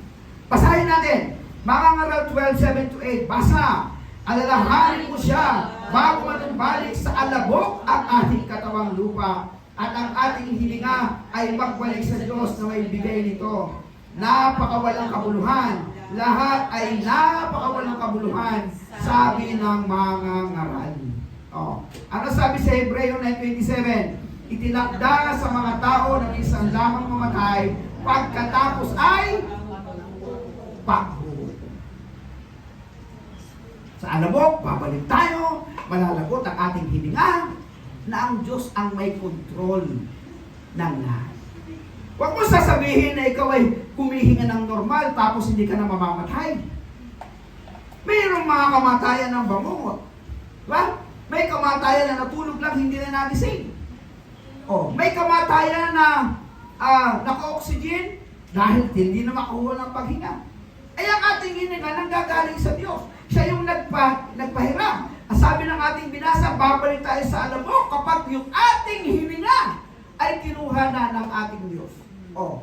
Basahin natin. Mga Ngaral 12:7-8. Basa. Alalahanin mo siya bago manumbalik sa alabok ang ating katawang lupa at ang ating hilinga ay magbalik sa Diyos na may bigay nito. Napakawalang kabuluhan. Lahat ay napakawalang kabuluhan, sabi ng mga ngaral. Oh. Ano sabi sa Hebreo 9:27? Itinakda sa mga tao na minsan lamang mamatay, pagkatapos ay paghuhuli. Sa alabok, babalik tayo, malalagot ang ating hininga, na ang Diyos ang may kontrol ng lahat. Huwag mo sasabihin na ikaw ay humihinga ng normal tapos hindi ka na mamamatay. Mayroong mga kamatayan ng bangungot. Diba? May kamatayan na natulog lang, hindi na nagising. Oh, may kamatayan na naka-oxygen dahil hindi na makakuha ng paghinga. Ay ang ating hininga nanggagaling sa Diyos. Siya yung nagpahiram. Sabi ng ating binasa, babalik tayo sa alabok kapag yung ating hininga ay kinuha na ng ating Diyos. Oh,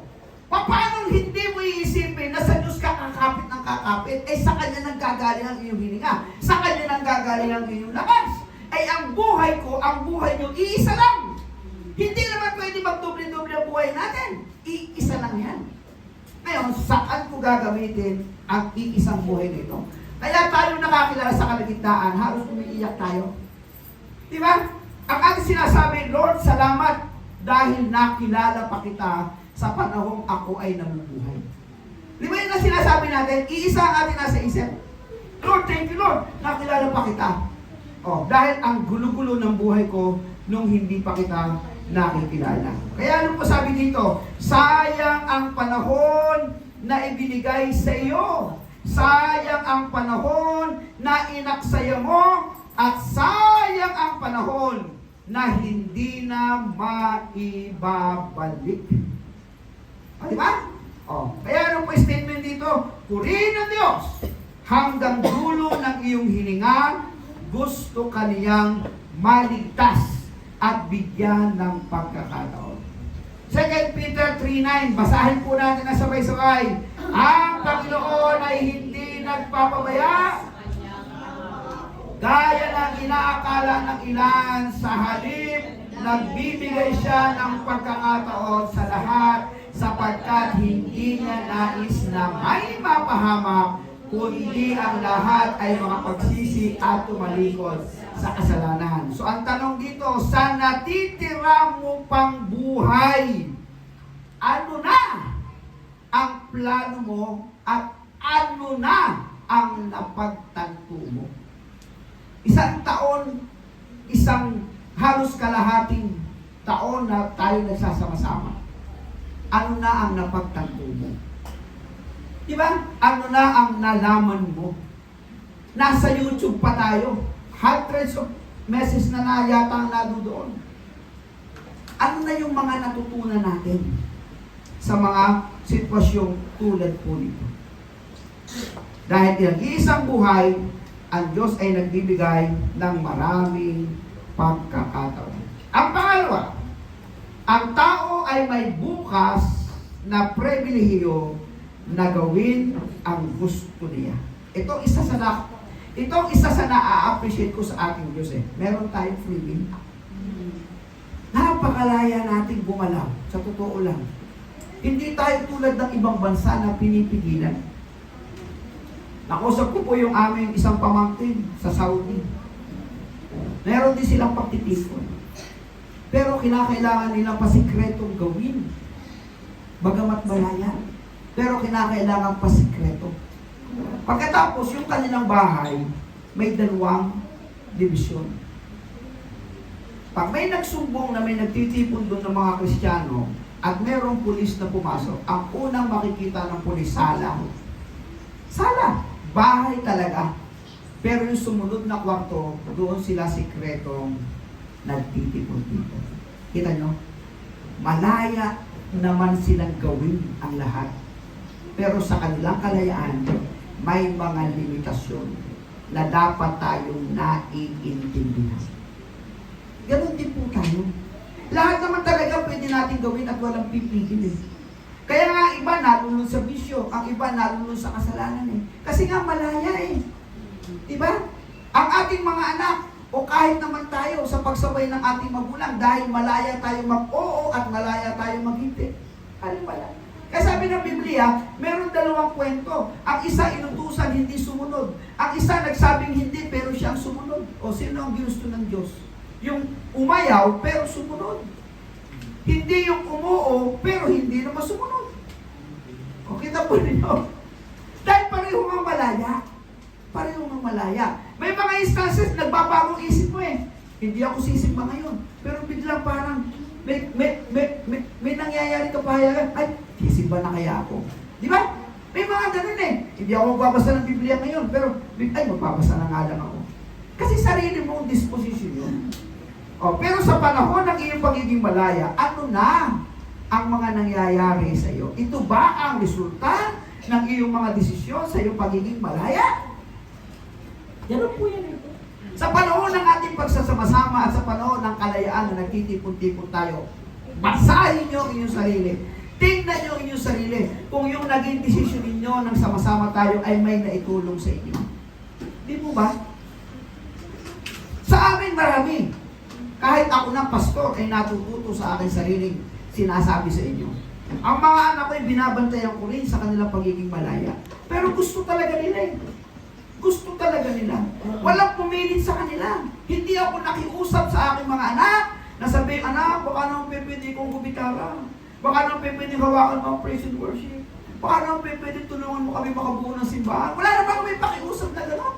paano hindi mo iisipin na sa Diyos ka kakapit ng kakapit, ay sa Kanya nanggagaling ang iyong hininga, sa Kanya nanggagaling ang iyong lakas. Ay ang buhay ko, ang buhay nyo, iisa lang. Hindi naman pwede magdoble-doble ang buhay natin. Iisa lang yan. Ngayon, saan ko gagamitin ang iisang buhay nito? Kaya tayo nakakilala sa kalagitnaan, halos umiiyak tayo. Di ba? Ang ating sinasabi, Lord, salamat dahil nakilala pa kita sa panahong ako ay nabubuhay. Di ba yun ang sinasabi natin? Iisa ang ating nasa isip. Lord, thank you Lord, nakilala pa kita. Oh, dahil ang gulo-gulo ng buhay ko nung hindi pa kita nakikilala. Kaya ano po sabi dito? Sayang ang panahon na ibinigay sa iyo. Sayang ang panahon na inaksaya mo at sayang ang panahon na hindi na maibabalik. Di ba? Oh, kaya ano po statement dito? Purihin ng Diyos hanggang dulo ng iyong hininga, gusto kaniyang maligtas at bigyan ng pagkakataon. 2 Peter 3:9, basahin po natin na sabay-sabay. Ang Panginoon ay hindi nagpapabaya gaya ng inaakala ng ilan, sa halip nagbibigay siya ng pagkakataon sa lahat sapagkat hindi niya nais na may mapahamak, kundi ang lahat ay makapagsisi at tumalikod sa kasalanan. So ang tanong dito, sa natitira mo pang buhay, ano na ang plano mo at ano na ang napagtanto mo? Isang taon, isang halos kalahating taon na tayo nagsasama-sama. Ano na ang napagtanto mo? Di ba? Ano na ang nalaman mo? Nasa YouTube pa tayo. Hundreds of messages na yata ang nadoon. Ano na yung mga natutunan natin sa mga sitwasyong tulad po nito? Dahil ilang-isang buhay, ang Diyos ay nagbibigay ng maraming pagkakataon. Ang pangalawa, ang tao ay may bukas na pribilehiyo na gawin ang gusto niya. Itong isa sa na-appreciate ko sa ating Diyos eh. Meron tayong free will. Napakalaya nating gumalaw. Sa totoo lang. Hindi tayo tulad ng ibang bansa na pinipigilan. Nakusap ko po yung aming isang pamangkin sa Saudi. Meron din silang pagtitipon. Pero kinakailangan nilang pasikretong gawin. Bagamat malaya. Pero kinakailangan pasikreto. Pagkatapos, yung kanilang bahay, may 2 divisyon. Pag may nagsumbong na may nagtitipon doon ng mga Kristiyano at merong pulis na pumasok, ang unang makikita ng pulis, sala. Sala. Bahay talaga. Pero yung sumunod na kwarto, doon sila sikretong nagtitipon dito. Kita nyo? Malaya naman silang gawin ang lahat. Pero sa kanilang kalayaan, may mga limitasyon na dapat tayong naiintindihan. Ganon din po tayo. Lahat naman talaga pwede natin gawin at walang pipigil eh. Kaya nga iba nalulun sa bisyo, ang iba nalulun sa kasalanan eh. Kasi nga malaya eh. Diba? Ang ating mga anak, o kahit naman tayo sa pagsabay ng ating magulang, dahil malaya tayo mag-oo at malaya tayo mag-hindi. Ano malaya? Kaya sabi ng Biblia, meron 2 kwento. Ang isa inutusan, hindi sumunod. Ang isa nagsabing hindi, pero siyang sumunod. O sino ang ginusto ng Diyos? Yung umayaw, pero sumunod. Hindi yung umuo, pero hindi naman sumunod. O kita po ninyo. Dahil pareho ang malaya. Pareho ang malaya. May mga instances, nagbabagong isip mo eh. Hindi ako sisimba ngayon. Pero biglang parang, may nangyayari kapahayagan, ay, sisimba na kaya ako. Di ba? May mga ganun eh. Hindi ako magbabasa ng Biblia ngayon, pero, ay, magbabasa na nga lang ako. Kasi sarili mong disposition yun. O, pero sa panahon ng iyong pagiging malaya, ano na ang mga nangyayari sa iyo? Ito ba ang resulta ng iyong mga desisyon sa iyong pagiging malaya? Yan po yan ito. Sa panahon ng ating pagsasama-sama at sa panahon ng kalayaan na nagtitipon-tipon tayo, basahin niyo ang inyong sarili. Tingnan niyo ang inyong sarili kung yung naging desisyon ninyo ng sama-sama tayo ay may naitulong sa inyo. Di mo ba? Sa amin marami. Kahit ako ng pastor ay natututo sa aking sariling sinasabi sa inyo. Ang mga anak ko ay binabantayan ko rin sa kanilang pagiging malaya. Pero gusto talaga nila eh. Gusto talaga nila. Walang pumilit sa kanila. Hindi ako nakiusap sa aking mga anak na sabihin, anak, baka naman pwede kong gubitara. Baka naman pwede hawakan mo ang praise and worship. Baka naman pwede tulungan mo kami makabuo ng simbahan. Wala naman kami pakiusap na gano'n.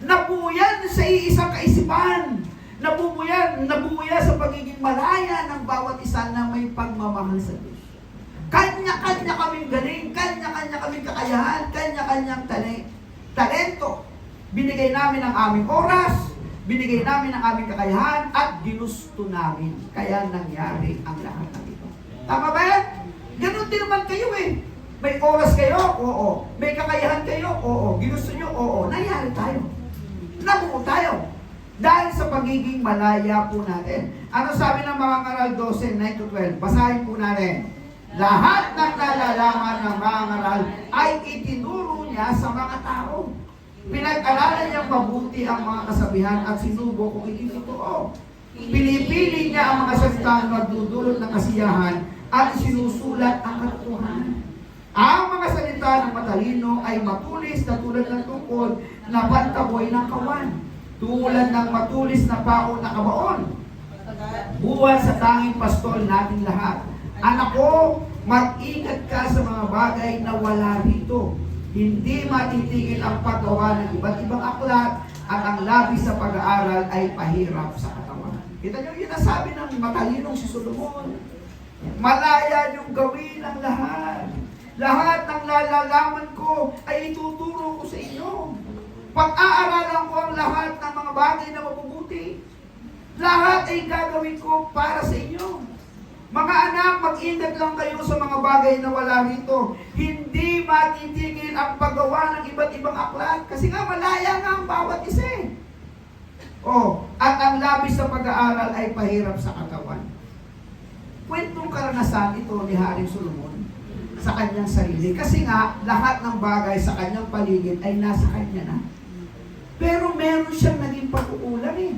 Nabuo yan sa iisang kaisipan. Nabuo yan sa pagiging malaya ng bawat isa na may pagmamahal sa Diyos. Kanya-kanya kaming galing, kanya-kanya kaming kakayahan, kanya-kanyang talento. Binigay namin ang aming oras, binigay namin ang aming kakayahan, at ginusto namin. Kaya nangyari ang lahat ng ito. Tama ba yan? Ganon din naman kayo eh. May oras kayo? Oo. May kakayahan kayo? Oo. Ginusto nyo? Oo. Nangyari tayo. Nabuo tayo. Dahil sa pagiging malaya po natin. Ano sabi ng mga ngaral 12, 9-12? Basahin po natin. Lahat ng nalalaman ng mga ngaral ay itinuro niya sa mga tao. Pinag-aralan niyang mabuti ang mga kasabihan at sinubo kung hindi totoo. Pinipili niya ang mga salita na nagdudulot ng kasiyahan at sinusulat ang katotohanan. Ang mga salita ng matalino ay matulis na tulad ng tukod na pantaboy ng kawan. Tulad ng matulis na pao na kabaon. Buwan sa tanging pastol nating lahat. Anak ko, mag-ingat ka sa mga bagay na wala rito. Hindi matitigil ang paggawa ng iba't ibang aklat at ang labis sa pag-aaral ay pahirap sa katawan. Kita niyo, yun ang sabi ng matalinong si Solomon. Malaya niyong gawin ang lahat. Lahat ng nalalaman ko ay ituturo ko sa inyo. Pag-aaralan ko ang lahat ng mga bagay na mabubuti. Lahat ay gagawin ko para sa inyo. Mga anak, mag-ingat lang kayo sa mga bagay na wala rito. Hindi matitigil ang paggawa ng iba't ibang aklat. Kasi nga, malaya nga ang bawat isa eh. Oh, at ang labis sa pag-aaral ay pahirap sa katawan. Kwentong karanasan ito ni Haring Solomon sa kanyang sarili. Kasi nga, lahat ng bagay sa kanyang paligid ay nasa kanya na. Pero meron siyang naging pag-uulan eh.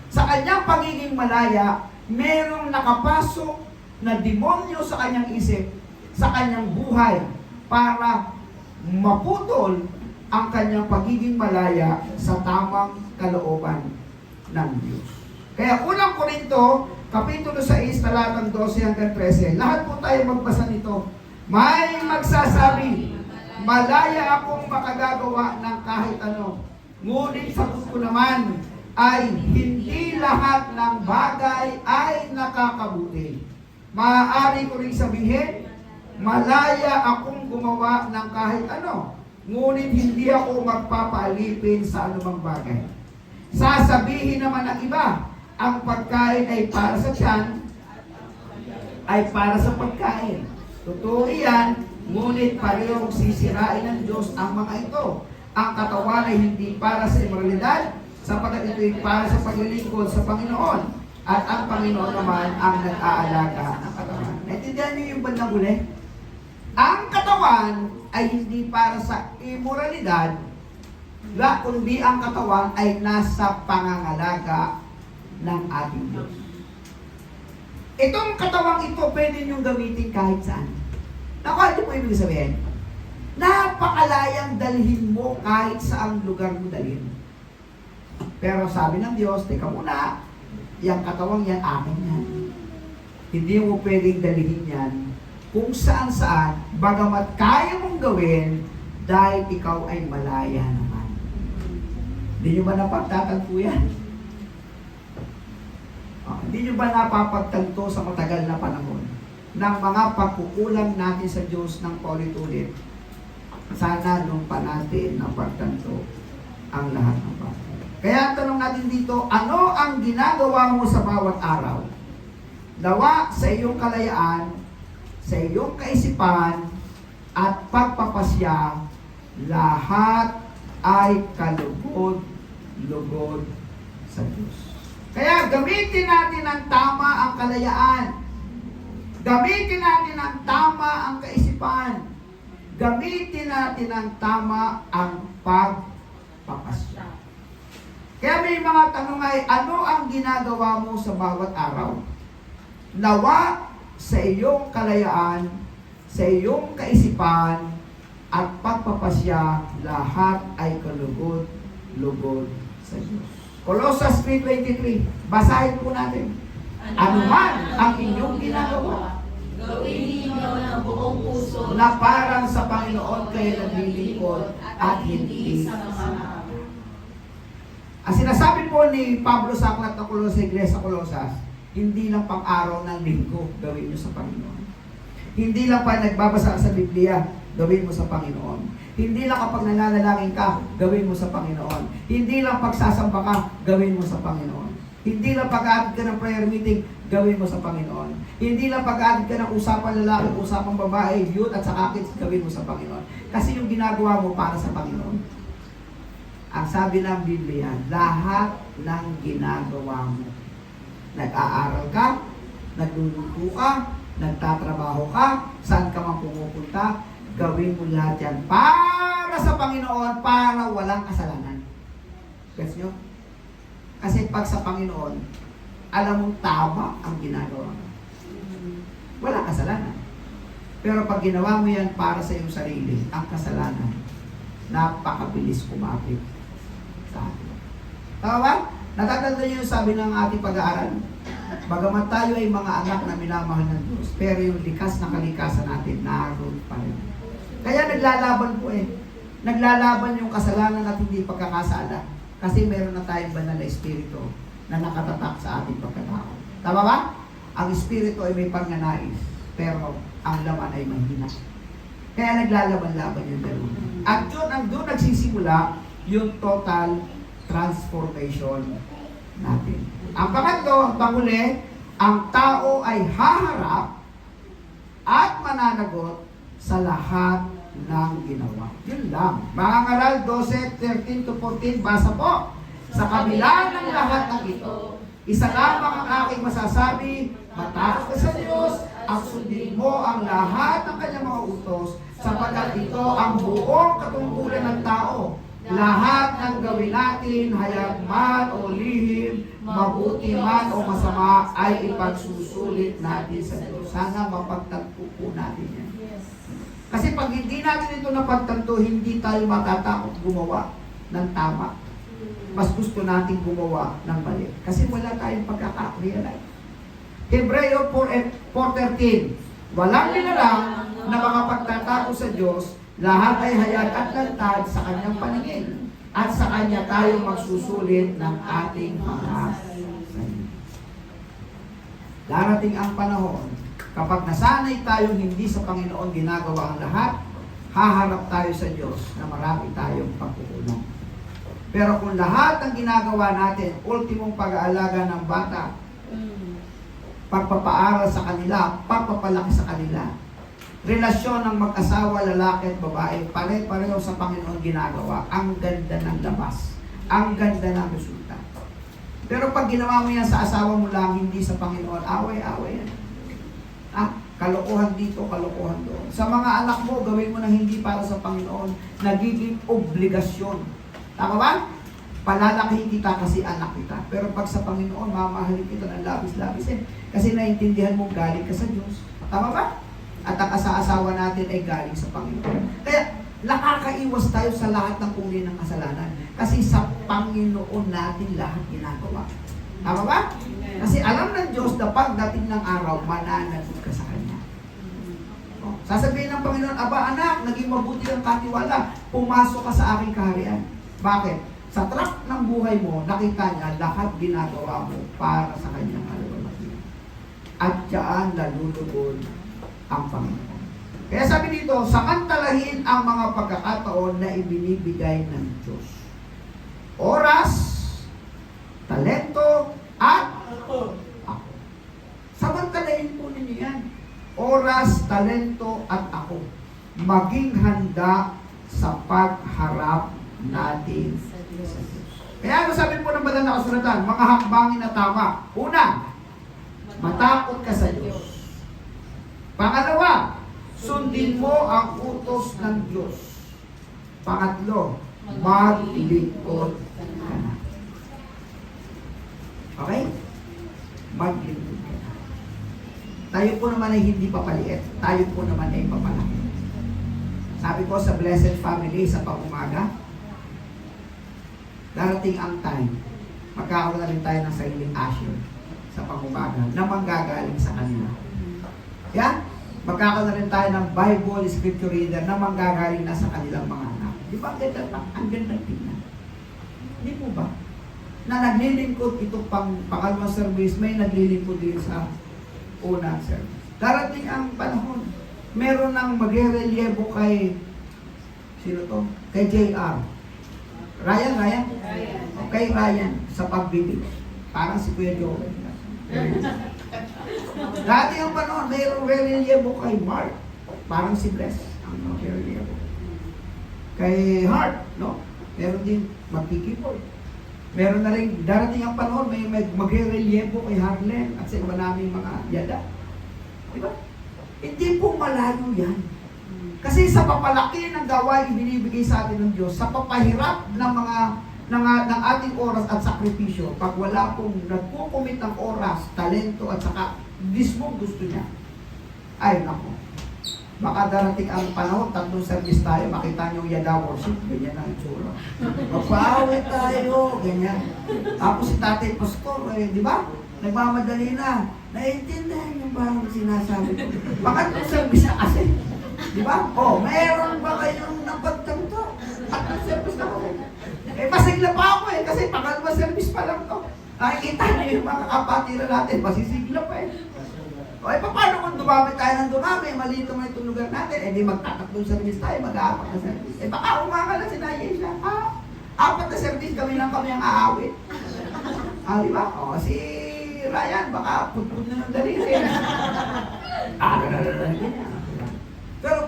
Sa kanyang pagiging malaya, merong nakapasok na demonyo sa kanyang isip, sa kanyang buhay, para maputol ang kanyang pagiging malaya sa tamang kalooban ng Diyos. Kaya unang Korinto, Kapitulo 6, talatang 12 hanggang 13, lahat po tayo magbasa nito. May magsasabi, malaya akong makagagawa ng kahit ano, ngunit sagot ko naman, ay hindi lahat ng bagay ay nakakabuti. Maaari ko rin sabihin, malaya akong gumawa ng kahit ano, ngunit hindi ako magpapaalipin sa anumang bagay. Sasabihin naman ng iba, ang pagkain ay para sa tiyan, ay para sa pagkain. Totoo iyan, ngunit parehong sisirain ng Diyos ang mga ito. Ang katawan ay hindi para sa imoralidad, sapagkat ito ay para sa paglilingkod sa Panginoon. At ang Panginoon naman ang nag-aalaga ng katawan. Naintindihan niyo yung bandang huli? Ang katawan ay hindi para sa imoralidad, kundi ang katawan ay nasa pangangalaga ng ating Diyos. Itong katawang ito, pwede niyong gamitin kahit saan. Naku, ano po ibig sabihin? Napakalayang dalhin mo kahit saang lugar mo dalhin. Pero sabi ng Diyos, teka muna, yung katawang yan, akin yan. Hindi mo pwedeng dalhin yan kung saan-saan, bagamat kaya mong gawin dahil ikaw ay malaya naman. Hindi nyo ba napagtatagpo yan? Hindi nyo ba napapagtanto sa matagal na panahon ng mga pagkukulang natin sa Diyos ng paulit-ulit? Sana nung pa natin napagtanto ang lahat ng bagay. Kaya ang tanong natin dito, ano ang ginagawa mo sa bawat araw? Nawa sa iyong kalayaan, sa iyong kaisipan, at pagpapasya, lahat ay kalugod-lugod sa Diyos. Kaya gamitin natin ng tama ang kalayaan. Gamitin natin ng tama ang kaisipan. Gamitin natin ng tama ang pagpapasya. Kaya may mga tanong ay, ano ang ginagawa mo sa bawat araw? Nawa sa iyong kalayaan, sa iyong kaisipan, at pagpapasya, lahat ay kalugod-lugod sa Diyos. Colossus 3:23, basahin po natin. Ano man ang inyong ginagawa, Gawin ninyo ng buong puso na parang sa Panginoon kayo naglilingkod at hindi sa mga. Ang sinasabi po ni Pablo sa aklat ng Colossae, Iglesia Colosas, hindi lang pang-araw ng linggo gawin nyo sa Panginoon. Hindi lang pa nagbabasa sa Biblia, gawin mo sa Panginoon. Hindi lang kapag nananalangin ka, gawin mo sa Panginoon. Hindi lang pagsasamba ka, gawin mo sa Panginoon. Hindi lang pag-aadid ka ng prayer meeting, gawin mo sa Panginoon. Hindi lang pag-aadid ka ng usapan lalaki, usapan babae, youth at saka kids, gawin mo sa Panginoon. Kasi yung ginagawa mo para sa Panginoon. Ang sabi ng Biblia, lahat ng ginagawa mo. Nag-aaral ka, nagluluto ka, nagtatrabaho ka, saan ka man pumupunta, gawin mo lahat yan para sa Panginoon, para walang kasalanan. Gets nyo? Kasi pag sa Panginoon, alam mong tama ang ginagawa mo. Walang kasalanan. Pero pag ginawa mo yan para sa iyong sarili, ang kasalanan, napakabilis kumapit sa atin. Tama ba? Natatanda niyo yung sabi ng ating pag-aaral? Bagamat tayo ay mga anak na minamahal ng Diyos, pero yung likas na kalikasan natin, naroon pa rin. Kaya naglalaban po eh. Naglalaban yung kasalanan at hindi pagkakasala. Kasi meron na tayong banal na espiritu na nakatatak sa ating pagkatao. Tama ba? Ang espiritu ay may pagnanais, pero ang laman ay mahina. Kaya naglalaban-laban yung dalawa. At yun, ang doon nagsisimula yung total transformation natin. Ang pangatlo, ang panghuli, ang tao ay haharap at mananagot sa lahat ng ginawa. Yun lang. Mga ngaral 12:13-14, basa po. Sa kabila ng lahat ng ito, isa lamang ang aking masasabi, matakot ka sa Diyos, at sundin mo ang lahat ng kanyang mga utos, sapagkat ito ang buong katungkulan ng tao. Lahat ng gawin natin, hayag man o lihim, mabuti man o masama, ay ipagsusulit natin sa Diyos. Sana mapagtagpo po natin yan. Kasi pag hindi natin ito napagtanto, hindi tayo matatakot gumawa ng tama. Mas gusto natin gumawa ng mali. Kasi wala tayong pagkaka-realize. Hebreo 4:13, walang nilalang na mga pagtatako sa Diyos, lahat ay hayag at lantad sa kanyang paningin. At sa kanya tayo magsusulit ng ating mga sarili. Darating ang panahon, kapag nasanay tayong hindi sa Panginoon ginagawa ang lahat, haharap tayo sa Diyos na marami tayong pagkukulang. Pero kung lahat ng ginagawa natin, ultimong pag-aalaga ng bata, pagpapaaral sa kanila, pagpapalaki sa kanila, relasyon ng mag-asawa, lalaki at babae, pare-pareho sa Panginoon ginagawa, ang ganda ng labas, ang ganda ng resulta. Pero pag ginawa mo yan sa asawa mo lang, hindi sa Panginoon, away-away yan. Kalokohan dito, kalokohan doon. Sa mga anak mo, gawin mo na hindi para sa Panginoon, nagiging obligasyon. Tama ba? Palalakihin kita kasi anak kita. Pero pag sa Panginoon, mamahalin kita ng labis-labis kasi naintindihan mo galing ka sa Diyos. Tama ba? At ang asa-asawa natin ay galing sa Panginoon. Kaya nakakaiwas tayo sa lahat ng uri ng kasalanan. Kasi sa Panginoon natin lahat ginagawa. Tama ba? Kasi alam ng Diyos na pagdating ng araw, mananagot ka sa Kanya. Sasabihin ng Panginoon, aba anak, naging mabuti ang katiwala, pumasok ka sa aking kaharian. Bakit? Sa track ng buhay mo, nakita niya lahat ginagawa mo para sa kanyang alulaki. At diyan nalulugod ang Panginoon. Kaya sabi dito, samantalahin ang mga pagkakataon na ibinibigay ng Diyos. Oras, talento, at ako. Samantalahin po ninyo yan. Oras, talento, at ako. Maging handa sa pagharap natin sa Diyos. Kaya ano sabi po ng banal na kasulatan? Mga hakbangin na tama. Una, matakot ka sa Diyos. Pangalawa, sundin mo ang utos ng Diyos. Pangatlo, maglingkod ka na. Okay? Maglingkod ka na. Tayo po naman ay hindi papaliit. Tayo po naman ay papalaki. Sabi ko sa Blessed Family sa pag-umaga, darating ang time, magkakaroon na rin tayo ng sariling usher sa pag-umaga na manggagaling sa kanila. Yan? Magkakaroon na rin tayo ng Bible scripture reader na manggagaling na sa kanilang mga anak. Di ba ang ganda tingnan? Hindi mo ba? Na naglilingkod ito pangalawang service, may naglilingkod din sa unang service. Darating ang panahon, meron ng magre-relievo kay sino to? Kay JR. Ryan? Kay Ryan sa pagbibig. Parang si Kuya Joel. Dati ang panahon, mayroong relievo kay Mark. Parang si Bless ang relievo. Kay Hart, no? Meron din magkikipod. Meron na rin, darating ang panahon, may magre-relievo kay Harlen at sa iba naming mga yada. Diba? Hindi po malayo yan. Kasi sa papalaki ng gawain binibigay sa atin ng Diyos, sa papahirap ng ng ating oras at sakripisyo, pag wala pong nagkukumit ng oras, talento at saka mismo gusto niya, ay nako, baka darating ang panahon, 3 service tayo, makita niyo yada worship, ganyan ang itsura. Magpaawit tayo, ganyan. Tapos si Tatay Pastor, di ba? Nagmamadali na. Naiintindihan yung parang sinasabi ko. Bakit 3 service na kasi? Di ba? Mayroon ba kayong napagtanto? At service na ako. Masigla pa ako kasi pangalawang service pa lang to. Nakikita niyo yung mga kapatira natin, masisigla pa O, paano kung dumami tayo ng dumami, maliit naman itong lugar natin, di magtatatlong service tayo, mag-aapat na service. Baka umakala si Naya siya, apat na service kami lang kami ang aawit. Di ba? O, si Ryan, baka putput na ng daliri. Pero,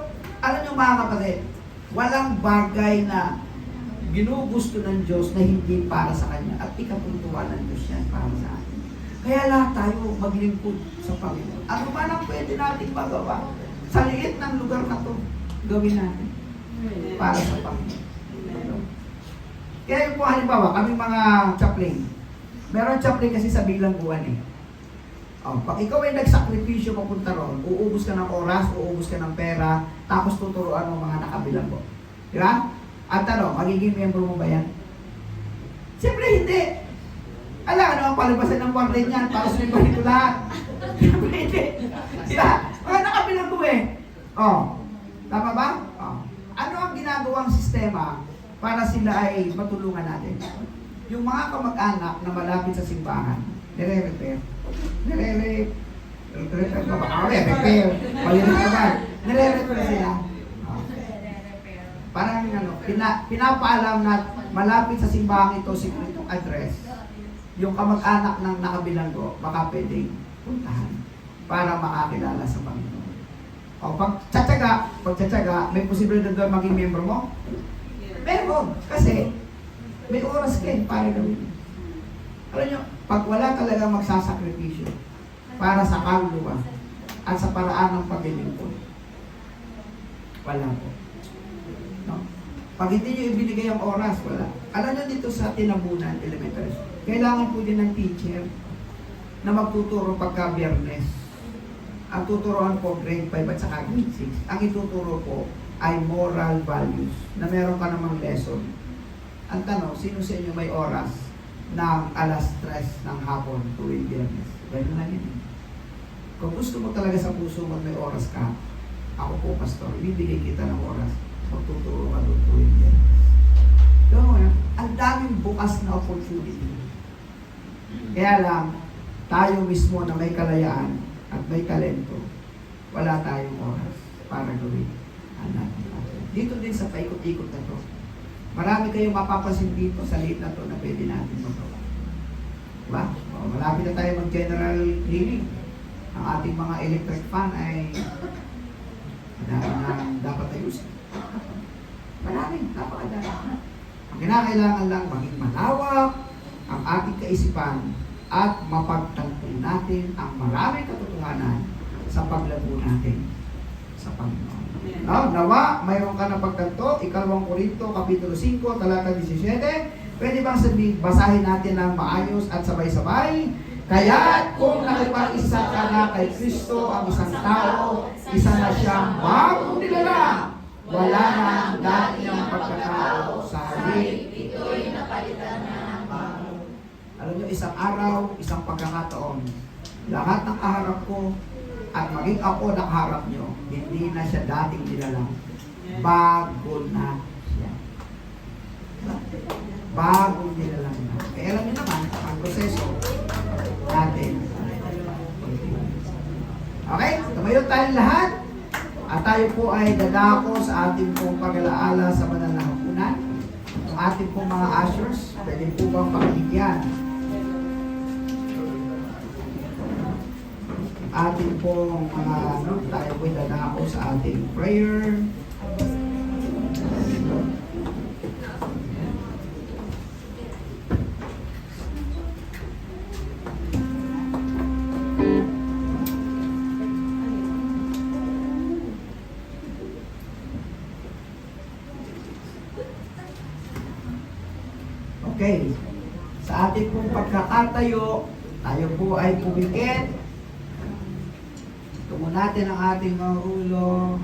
alam niyo mga kapatid, walang bagay na ginugusto ng Diyos na hindi para sa Kanya at ikapuntuhan ng Diyos yan para sa atin. Kaya lahat tayo maglingkod sa Panginoon. Ano ba lang pwede nating magawa sa liit ng lugar na to, gawin natin para sa Panginoon. Kaya yung po halimbawa, kaming mga chaplain, meron chaplain kasi sa bilangguan eh. Pag ikaw ay nagsakripisyo papunta ron, uubos ka ng oras, uubos ka ng pera, tapos tuturuan mo mga nakabilanggo. Di ba? At magiging miyembro mo ba yan? Siyempre hindi. Alam, ano ang palabasan ng quarantine yan para sumiparin ko lahat? Siyempre hindi. Diba? Mga nakabilanggo eh. Tama ba? Ano ang ginagawang sistema para sila ay matulungan natin? Yung mga kamag-anak na malapit sa simbahan, nire-repair. Nire-repair ba? Repair. Palirin naman. Nire-repair sila. Parang pinapaalam na malapit sa simbahan ito, sikretong address, yung kamag-anak ng nakabilanggo, baka pwedeng puntahan para makakilala sa Panginoon. Pag tsatsaga, may posibilidad doon maging miyembro mo? Meron. Kasi may oras kayo para gawin. Alam nyo, pag wala talaga magsasakripisyo para sa kaluluwa at sa paraan ng paglilingkod, wala po. No? Pag hindi nyo ibinigay ang oras, wala. Alam nyo dito sa Tinabunan Elementary School, kailangan po din ng teacher na magtuturo pagka Biyernes. Ang tuturoan po grade 5 at saka grade 6. Ang ituturo po ay moral values na meron ka namang lesson. Ang tanong, sino sa inyo may oras ng alas 3 ng hapon tuwing Biyernes? Ganun lang yun. Kung gusto mo talaga sa puso mo may oras ka, ako po pastor, bibigay kita ng oras. Magtuturo ka doon tuwing Biyernes. Gawin, ang daming bukas na opportunity. Kaya lang, tayo mismo na may kalayaan at may talento, wala tayong oras para gawin ang natin. Dito din sa paikot-ikot na to, marami kayong mapapansin dito sa liit na to na pwede natin magawa. Diba? Malapit na tayo mag-general cleaning. Ang ating mga electric fan ay dapat ayusin. Maraming, napakadami. Ang kinakailangan lang maging malawak ang ating kaisipan at mapagtanto natin ang maraming katotohanan sa paglago natin sa Panginoon. No? Nawa, mayroon ka na pagtanto, 2 Korinto, Kapitulo 5, talata 17. Pwede bang basahin natin ng maayos at sabay-sabay? Kaya't kung nakipag-isa ka na kay Kristo ang isang tao, isa na siyang bagong nilalang. Wala na ang dati niyang pagkatao sa halip. Ito'y napalitan na ng bago. Alam niyo, isang araw, isang pagkakataon. Lahat ng kaharap ko at maging ako nakaharap niyo, hindi na siya dating nilalang. Bago na siya. Bagong nilalang na. Kaya alam niyo naman, ang proseso natin. Okay? Tumayo tayong lahat. At tayo po ay dadako sa ating pong pag-alaala sa banal na hapunan. Ang ating pong mga ushers, pwede po bang pakibigyan? Ating pong mga tayo po ay dadako sa ating prayer. Okay. Sa ating pong pagkakatayo, tayo po ay pumikit. Tungo natin ang ating mga ulo.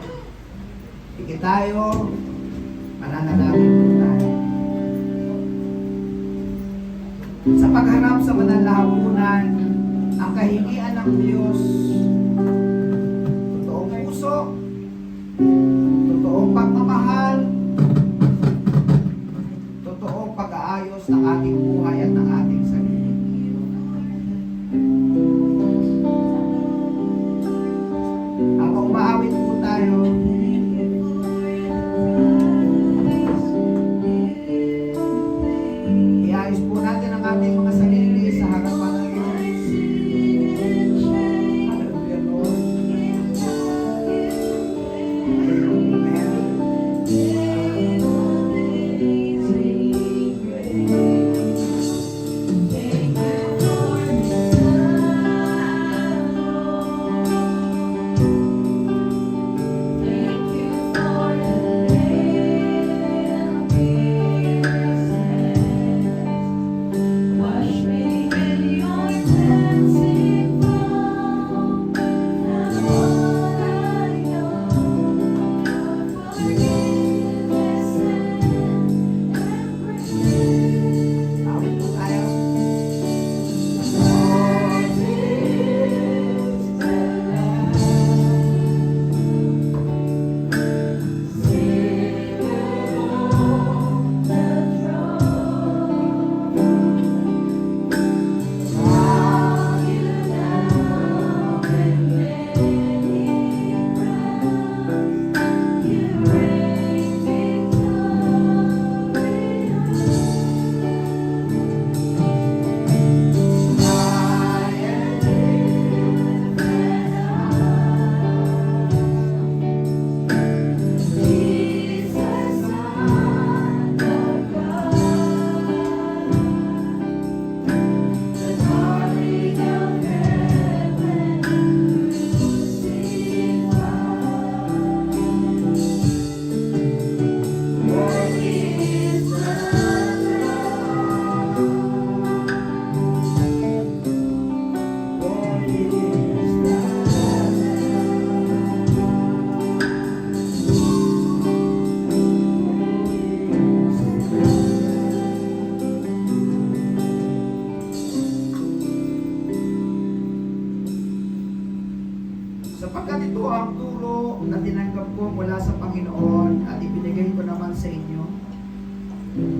Pikit tayo. Mananalangin po tayo. Sa pagharap sa banal na hapunan, ang kahingian ng Diyos, totoong puso, totoong pagmamahal, totoong pag-aayos ng ating buhay at ng ating sarili.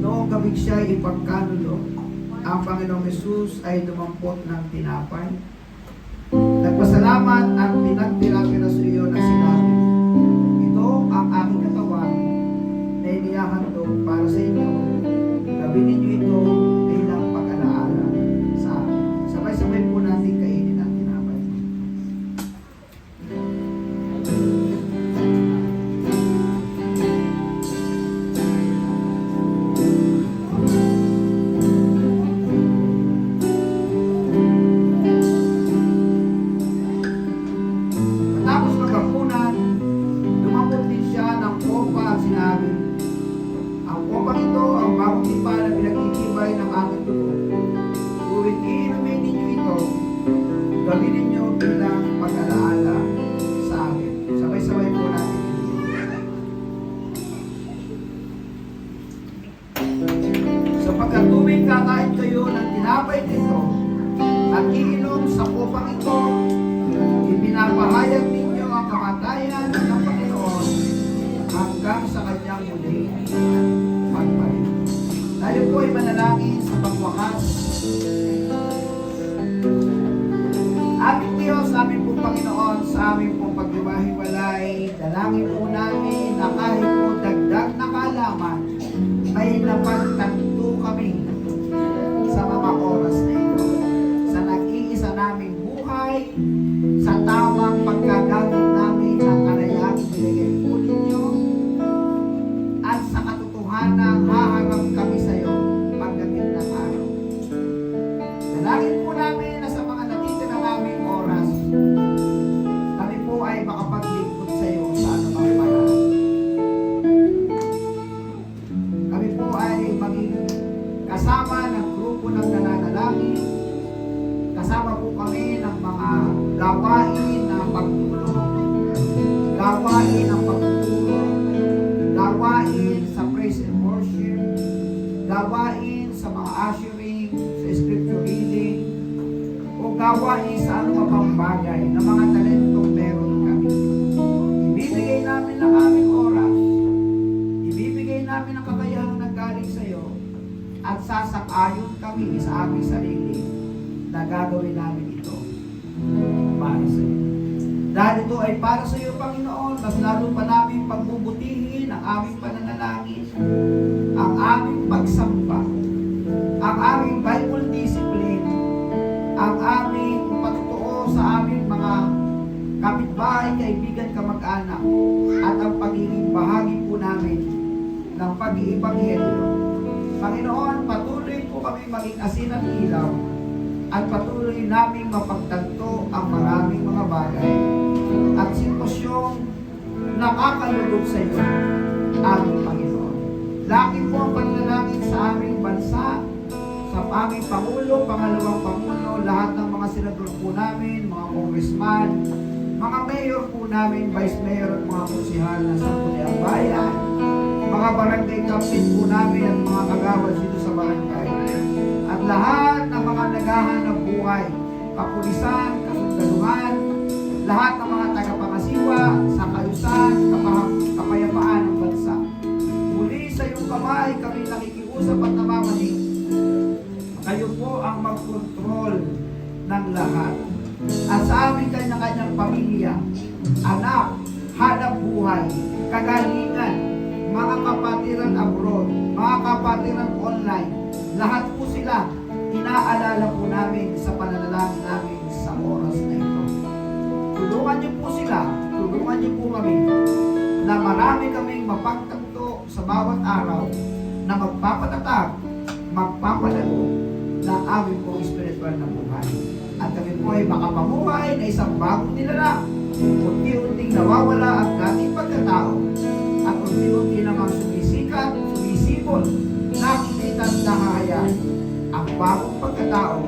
Noong gabi siya ipagkanulo, ang Panginoong Yesus ay lumampot ng tinapay. Nagpasalamat at pinagtira-tira sa iyo na sinabi, ito ang aking katawan na inihahandog para sa inyo. Gawin ninyo ito bilang pag-alaala sa akin. Sabay-sabay po natin kainin ang tinapay. Matapos maghapunan, lumapot din siya ng kopa at sinabi, ang kopang ito ang bagong tipa na pinag-itibay ng aking dugo. Kung iinumin ninyo ito, gawin ninyo bilang pag-alaala sa akin. Sabay-sabay po natin. Sapagkat tuwing kakain kayo ng tinapay nito at iinom sa kopang ito, ipinapahayag ninyo ang kamatayan ng Panginoon hanggang sa kanyang muli pagbalik. Tayo po ay manalangin sa pagwakas. Aming Diyos, aming po Panginoon, sa aming pong paghiwa-hiwalay, dalangin po namin na kahit po dagdag na kaalaman, ay napagtanto kami sa mga oras na ito, sa nag-iisa naming buhay, sa tamang pagkagamit namin ng karayang binigay po ninyo, at sa katotohanan haharap kami sa iyo pagdating ng araw. Dalangin po namin na sa mga natitira naming oras, kami po ay makapaglingkod sa iyo sa anumang paraan. Kami po ay maging kasama ng grupo ng nananalangin, kasama po kami ng mga gawain ng pagtulong, gawain ng pagtutulong, gawain sa praise and worship, gawain sa mga ushering, sa scripture reading, o gawain sa anumang bagay na mga talentong meron kami. Ibibigay namin ang aming oras, ibibigay namin ang kakayahan na galing sa iyo, at sasang-ayon kami sa aming sarili na gagawin namin ito para sa iyo. Dahil ito ay para sa iyo, Panginoon, mas lalo pa namin pagbubutihin ang aming pananalangin, ang aming pagsamba, ang aming Bible discipline, ang aming patutuo sa aming mga kapitbahay, kaibigan, kamag-anak, at ang pagiging bahagi po namin ng pag-iibanghelyo. Panginoon, patuloy po kami maging asin at ilaw, at patuloy naming mapagtanto ang maraming mga bagay at sitwasyong nakakalulog sa iyo, aming Panginoon. Lagi po ang panalangin sa aming bansa, sa aming Pangulo, Pangalawang Pangulo, lahat ng mga senador po namin, mga congressman, mga mayor po namin, vice mayor at mga konsihal na sa Sangguniang Bayan, mga barangay captain po namin at mga kagawad dito sa barangay, at lahat ng mga naghahanap buhay, kapulisan, kasundaluhan, lahat ng mga tagapangasiwa sa kaayusan, kapayapaan ng bansa. Muli sa iyong kamay kami nakikiusap at namamanig. Kayo po ang mag-control ng lahat. At sa aming kanya-kanyang pamilya, anak, hanap buhay, kagalingan, mga kapatiran abroad, mga kapatiran online, lahat po sila inaalala po namin sa pananalangin namin sa oras na ito. Tulungan niyo po sila, tulungan niyo po kami na marami kaming mapagtanto sa bawat araw na magpapatatag, magpapalago ng aming pong spiritual na buhay. At kami po ay makapamuhay na isang bagong nilalang, unti-unting nawawala ang dating pagkatao, at unti-unti namang sumisikat, sumisipol, nakikita at nahahayaan ang bagong pagkatao,